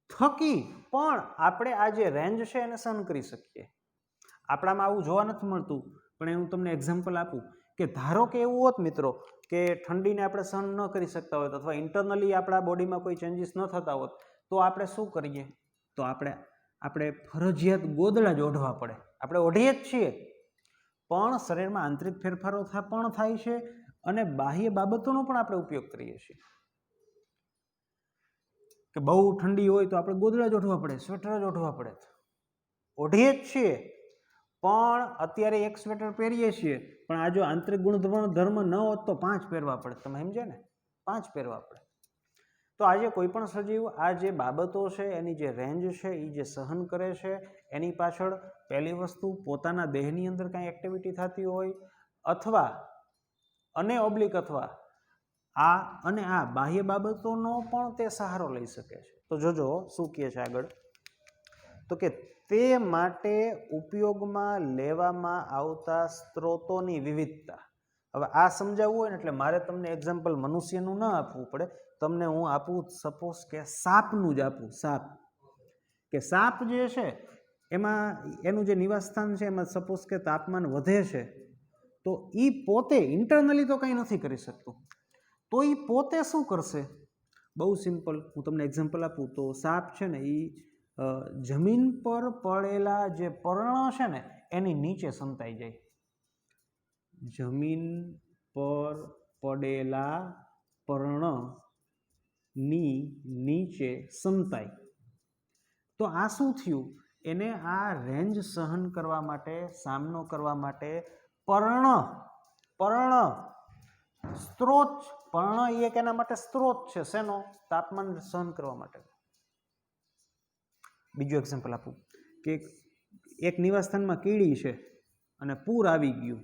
થકી પણ આપણે આ જે રેન્જ છે એને સહન કરી શકીએ. આપણામાં આવું જોવા નથી મળતું, પણ હું તમને એક્ઝામ્પલ આપું કે ધારો કે એવું હોત મિત્રો કે ઠંડીને આપણે સહન ન કરી શકતા હોત અથવા ઇન્ટરનલી આપણા બોડીમાં કોઈ ચેન્જીસ ન થતા હોત તો આપણે શું કરીએ? તો આપણે ફરજિયાત ગોદડા જ ઓઢવા પડે. આપણે ઓઢીએ જ છીએ, પણ શરીરમાં આંતરિક ફેરફારો પણ થાય છે અને બાહ્ય બાબતોનો પણ આપણે ઉપયોગ કરીએ છીએ. કે બહુ ઠંડી હોય તો આપણે ગોદડા જ ઓઢવા પડે, સ્વેટર જ ઓઢવા પડે. ઓઢીએ જ છીએ, પણ અત્યારે એક સ્વેટર પહેરીએ છીએ, પણ આ જો આંતરિક ગુણધર્મ ન હોત તો 5 પહેરવા પડે. તમે સમજ્યા ને? 5 પહેરવા પડે. તો આજે કોઈ પણ સજીવ આ જે બાબતો છે એની જે રેન્જ છે એ જે સહન કરે છે એની પાછળ પહેલી વસ્તુ પોતાના દેહની અંદર કાંઈ એક્ટિવિટી થતી હોય અથવા અથવા આ બાહ્ય બાબતોનો પણ તે સહારો લઈ શકે છે. તો જોજો શું કહે છે આગળ, તો કે તે માટે ઉપયોગમાં લેવામાં આવતા સ્ત્રોતોની વિવિધતા. હવે આ સમજાવવું હોય ને એટલે મારે તમને એક્ઝામ્પલ મનુષ્યનું ન આપવું પડે, તમને હું આપું સપોઝ કે સાપનું જ આપું. કે સાપ જે છે એમાં એનું જે નિવાસસ્થાન છે એમાં સપોઝ કે તાપમાન વધે છે તો એ પોતે ઇન્ટરનલી તો કંઈ નથી કરી શકતું, તો એ પોતે શું કરશે? બહુ સિમ્પલ, હું તમને એક્ઝામ્પલ આપું તો સાપ છે ને એ જમીન પર પડેલા જે પર્ણ છે ને એની નીચે સંતાઈ જાય. જમીન પર પડેલા પર્ણની નીચે સંતાય. તો આ શું થયું? એને આ રેન્જ સહન કરવા માટે, સામનો કરવા માટે પર્ણ સ્ત્રોત, પર્ણ એક એના માટે સ્ત્રોત છે. શેનો? તાપમાન સહન કરવા માટે. બીજું એક્ઝામ્પલ આપું કે એક નિવાસસ્થાનમાં કીડી છે અને પૂર આવ્યું,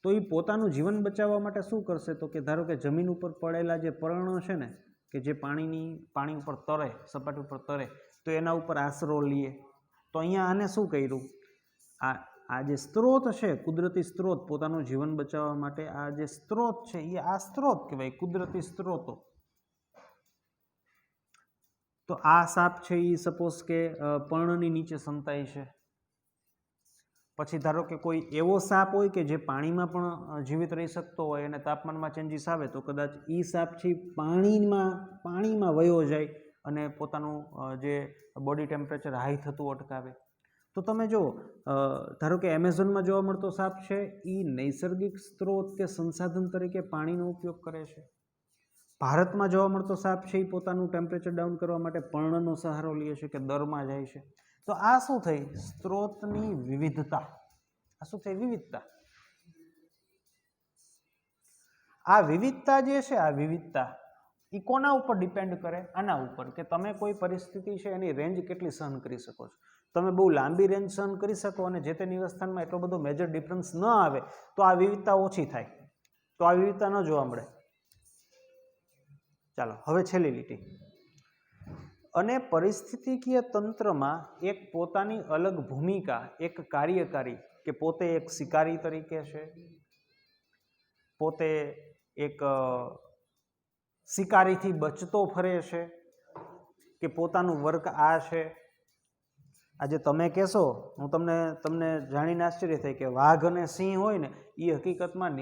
તો એ પોતાનું જીવન બચાવવા માટે શું કરશે? તો કે ધારો કે જમીન ઉપર પડેલા જે પર્ણ છે ને કે જે પાણી ઉપર તરે, સપાટી ઉપર તરે, તો એના ઉપર આશરો લે. તો અહીંયા આને શું કર્યું? આ જે સ્ત્રોત છે, કુદરતી સ્ત્રોત, પોતાનું જીવન બચાવવા માટે આ જે સ્ત્રોત છે એ આ સ્ત્રોત કહેવાય, કુદરતી સ્ત્રોતો. તો આ સાપ છે એ સપોઝ કે પર્ણની નીચે સંતાય છે. પછી ધારો કે કોઈ એવો સાપ હોય કે જે પાણીમાં પણ જીવિત રહી શકતો હોય અને તાપમાનમાં ચેન્જીસ આવે તો કદાચ એ સાપ છે પાણીમાં વયો જાય અને પોતાનું જે બોડી ટેમ્પરેચર હાઈ થતું અટકાવે. તો તમે જો ધારો કે એમેઝોનમાં જોવા મળતો સાપ છે એ નૈસર્ગિક સ્ત્રોત કે સંસાધન તરીકે પાણીનો ઉપયોગ કરે છે. ભારતમાં જોવા મળતો સાપ છે એ પોતાનું ટેમ્પરેચર ડાઉન કરવા માટે પર્ણનો સહારો લે છે કે દરમાં જાય છે. તો આ શું થઈ? સ્ત્રોતની વિવિધતા. આ શું થઈ? વિવિધતા. આ વિવિધતા જે છે, આ વિવિધતા એ કોના ઉપર ડિપેન્ડ કરે? આના ઉપર કે તમે કોઈ પરિસ્થિતિ છે એની રેન્જ કેટલી સહન કરી શકો છો. તમે બહુ લાંબી રેન્જ સહન કરી શકો અને જે તે નિવાસસ્થાનમાં એટલો બધો મેજર ડિફરન્સ ન આવે તો આ વિવિધતા ઓછી થાય, તો આ વિવિધતા ન જોવા મળે. ચાલો હવે છેલ્લી લીટી. અને પરિસ્થિતિકીય તંત્રમાં એક પોતાની અલગ ભૂમિકા, એક કાર્યકારી, કે પોતે એક શિકારી તરીકે છે, પોતે એક શિકારીથી બચતો ફરે છે, કે પોતાનું વર્ક આ છે. આજે તમે કહેશો, હું તમને જાણીને આશ્ચર્ય થાય કે વાઘ અને સિંહ હોય ને એ હકીકતમાં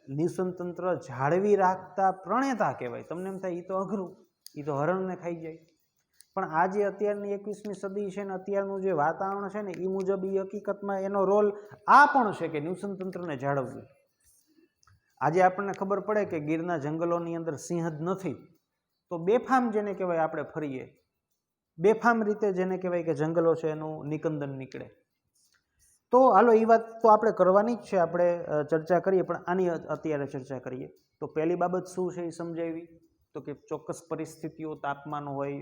નિવસન તંત્ર જાળવી રાખતા પ્રણેતા કહેવાય. તમને એમ થાય એ તો અઘરું, એ તો હરણને ખાઈ જાય. પણ આ જે અત્યારની 21મી સદી છે ને અત્યારનું જે વાતાવરણ છે ને એ મુજબ એ હકીકતમાં એનો રોલ આ પણ છે કે નિવસન તંત્રને જાળવવું. આજે આપણને ખબર પડે કે ગીરના જંગલોની અંદર સિંહ જ નથી, તો બેફામ જેને કહેવાય આપણે ફરીએ, બેફામ રીતે જેને કહેવાય કે જંગલો છે એનું નિકંદન નીકળે. તો હાલો એ વાત તો આપણે કરવાની જ છે, આપણે ચર્ચા કરીએ, પણ આની અત્યારે ચર્ચા કરીએ. તો પહેલી બાબત શું છે એ સમજાવી, તો કે ચોક્કસ પરિસ્થિતિઓ, તાપમાન હોય,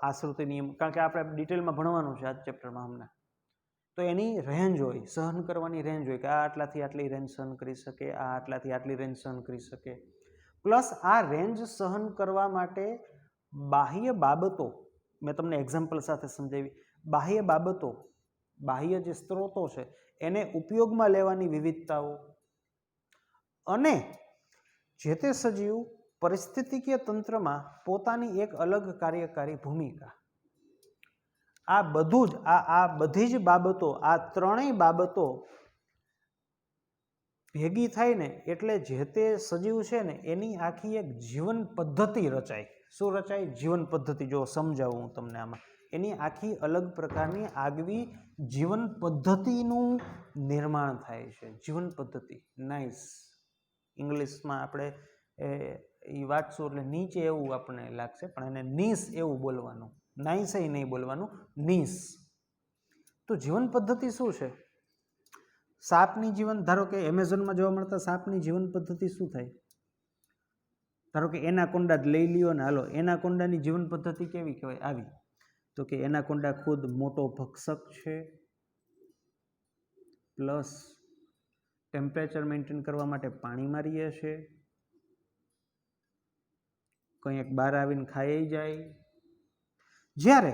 આશ્રુતિ નિયમ, કારણ કે આપણે ડિટેલમાં ભણવાનું છે આ ચેપ્ટરમાં અમને. તો એની રેન્જ હોય, સહન કરવાની રેન્જ હોય કે આ આટલાથી આટલી રેન્જ સહન કરી શકે, આ આટલાથી આટલી રેન્જ સહન કરી શકે. પ્લસ આ રેન્જ સહન કરવા માટે બાહ્ય બાબતો, મેં તમને એક્ઝામ્પલ સાથે સમજાવી, બાહ્ય બાબતો, બાહ્ય જે સ્ત્રોતો છે એને ઉપયોગમાં લેવાની વિવિધતાઓ, અને જે તે સજીવ પરિસ્થિતિકીય તંત્રમાં પોતાની એક અલગ કાર્યકારી ભૂમિકા. આ બધું જ આ બધી જ બાબતો, આ ત્રણેય બાબતો ભેગી થાય ને એટલે જે તે સજીવ છે ને એની આખી એક જીવન પદ્ધતિ રચાય. શું રચાય? જીવન પદ્ધતિ. જો સમજાવું હું તમને આમાં, એની આખી અલગ પ્રકારની આગવી જીવન પદ્ધતિનું નિર્માણ થાય છે. જીવન પદ્ધતિ. નાઇસ. ઇંગ્લિશમાં આપણે એ વાંચશું એટલે નીચે એવું આપણને લાગશે, પણ એને નીસ એવું બોલવાનું, નાઇસ નહીં બોલવાનું, નીસ. તો જીવન પદ્ધતિ શું છે? સાપની જીવન, ધારો કે એમેઝોનમાં જોવા મળતા સાપની જીવન પદ્ધતિ શું થાય? ધારો કે એનાકોન્ડા જ લઈ લ્યો ને, હાલો એનાકોન્ડાની જીવન પદ્ધતિ કેવી કહેવાય? આવી. તો કે એનાકોન્ડા ખુદ મોટો ભક્ષક છે, પ્લસ ટેમ્પરેચર મેન્ટેન કરવા માટે પાણીમાં રહે છે, કંઈક બહાર આવીને ખાઈ જાય. જ્યારે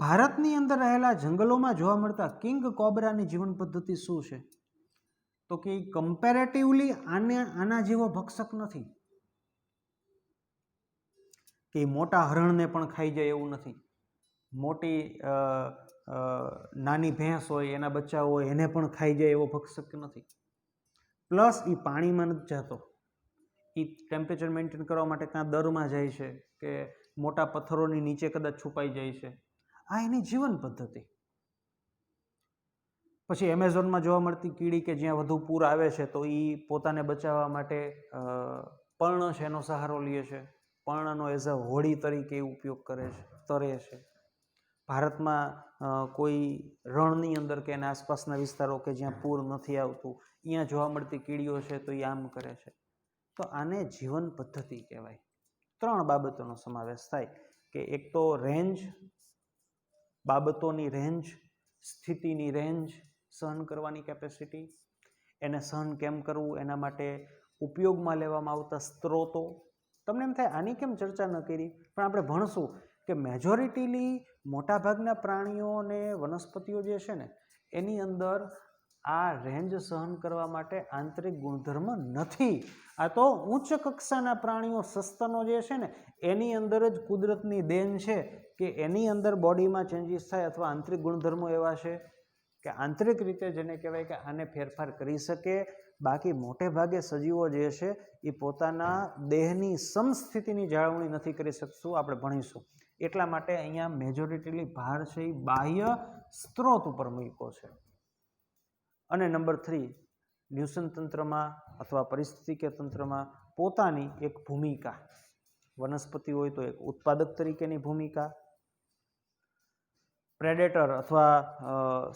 ભારતની અંદર રહેલા જંગલોમાં જોવા મળતા કિંગ કોબરાની જીવન પદ્ધતિ શું છે? તો કે કમ્પેરેટિવલી આના જેવો ભક્ષક નથી. કે મોટા હરણને પણ ખાઈ જાય એવું નથી. મોટી નાની ભેંસ હોય, એના બચ્ચા હોય, એને પણ ખાઈ જાય એવો ભક્ષક નથી. પ્લસ એ પાણીમાં નથી જતો, એ ટેમ્પરેચર મેન્ટેન કરવા માટે કાં દરમાં જાય છે કે મોટા પથ્થરોની નીચે કદાચ છુપાઈ જાય છે. આ એની જીવન પદ્ધતિ. પછી એમેઝોનમાં જોવા મળતી કીડી કે જ્યાં વધુ પૂર આવે છે તો એ પોતાને બચાવવા માટે પર્ણ છે એનો સહારો લે છે. પર્ણનો એઝ અ હોડી તરીકે ઉપયોગ કરે છે, તરે છે. ભારતમાં કોઈ રણની અંદર કે એના આસપાસના વિસ્તારો કે જ્યાં પૂર નથી આવતું, અહીંયા જોવા મળતી કીડીઓ છે તો એ આમ કરે છે. તો આને જીવન પદ્ધતિ કહેવાય. ત્રણ બાબતોનો સમાવેશ થાય કે એક તો રેન્જ, બાબતોની રેન્જ, સ્થિતિની રેન્જ, સહન કરવાની કેપેસિટી, એને સહન કેમ કરવું એના માટે ઉપયોગમાં લેવામાં આવતા સ્ત્રોતો. તમને એમ થાય આની કેમ ચર્ચા ન કરી, પણ આપણે ભણશું કે મેજોરિટીલી મોટાભાગના પ્રાણીઓ અને વનસ્પતિઓ જે છે ને એની અંદર આ રેન્જ સહન કરવા માટે આંતરિક ગુણધર્મ નથી. આ તો ઉચ્ચ કક્ષાના પ્રાણીઓ, સસ્તનો જે છે ને એની અંદર જ કુદરતની દેન છે કે એની અંદર બોડીમાં ચેન્જીસ થાય અથવા આંતરિક ગુણધર્મો એવા છે કે આંતરિક રીતે જેને કહેવાય કે આને ફેરફાર કરી શકે. બાકી મોટે ભાગે સજીવો જે છે એ પોતાના દેહની સમસ્થિતિની જાળવણી નથી કરી શકતું. આપણે ભણીશું. એટલા માટે અહીંયા મેજોરિટીલી ભાર છે એ બાહ્ય સ્ત્રોત ઉપર મૂક્યો છે. અને નંબર 3, ન્યુસન તંત્રમાં અથવા પરિસ્થિતિકીય તંત્રમાં પોતાની એક ભૂમિકા. વનસ્પતિ હોય તો એક ઉત્પાદક તરીકેની ભૂમિકા, પ્રેડેટર અથવા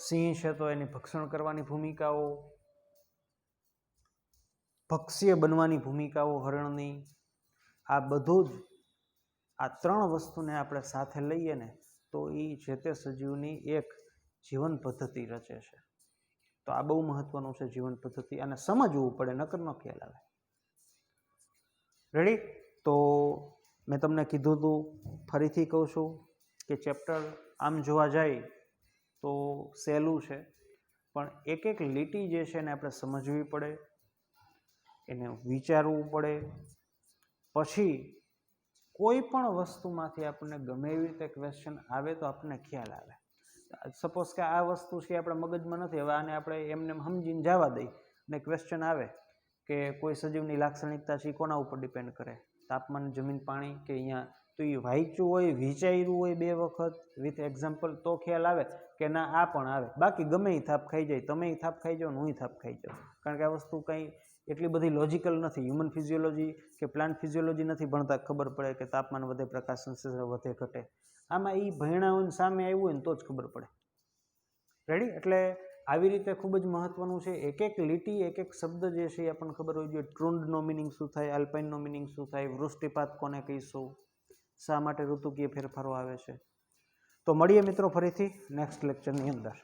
સિંહ છે તો એની ભક્ષણ કરવાની ભૂમિકાઓ, ભક્ષ્ય બનવાની ભૂમિકાઓ હરણની. આ બધું જ, આ ત્રણ વસ્તુને આપણે સાથે લઈએ ને તો એ જે તે સજીવની એક જીવન પદ્ધતિ રચે છે. તો આ બહુ મહત્વનું છે જીવન પદ્ધતિ, અને સમજવું પડે, નકર નો ખ્યાલ આવે. રેડી? તો મેં તમને કીધું હતું, ફરીથી કહું છું કે ચેપ્ટર આમ જોવા જાય તો સહેલું છે, પણ એક એક લીટી જે છે એને આપણે સમજવી પડે, એને વિચારવું પડે. પછી કોઈ પણ વસ્તુમાંથી આપણને ગમે એવી રીતે ક્વેશ્ચન આવે તો આપણને ખ્યાલ આવે. સપોઝ કે આ વસ્તુ છે આપણા મગજમાં નથી, હવે આને આપણે એમને સમજીને જવા દઈ ને ક્વેશ્ચન આવે કે કોઈ સજીવની લાક્ષણિકતા છે કોના ઉપર ડિપેન્ડ કરે? તાપમાન, જમીન, પાણી કે અહીંયા? તો એ વાંચ્યું હોય, વિચાર્યું હોય 2 વખત વિથ એક્ઝામ્પલ તો ખ્યાલ આવે કે ના આ પણ આવે. બાકી ગમે એ થાપ ખાઈ જાય, તમે થાપ ખાઈ જાઓ ને હું થાપ ખાઈ જાઉં, કારણ કે આ વસ્તુ કંઈ એટલી બધી લોજિકલ નથી. હ્યુમન ફિઝિયોલોજી કે પ્લાન્ટ ફિઝિયોલોજી નથી ભણતા ખબર પડે કે તાપમાન વધે, પ્રકાશ સંશ્લેષણ વધે ઘટે. આમાં એ ભણ્યા હોય ને સામે આવ્યું હોય ને તો જ ખબર પડે. રેડી? એટલે આવી રીતે ખૂબ જ મહત્વનું છે. એક એક લીટી, એક એક શબ્દ જે છે એ આપણને ખબર હોવી જોઈએ. ટ્રુન્ડનો મિનિંગ શું થાય, આલ્પાઇનનો મિનિંગ શું થાય, વૃષ્ટિપાત કોને કહીશું, શા માટે ઋતુકીય ફેરફારો આવે છે. તો મળીએ મિત્રો ફરીથી નેક્સ્ટ લેક્ચરની અંદર.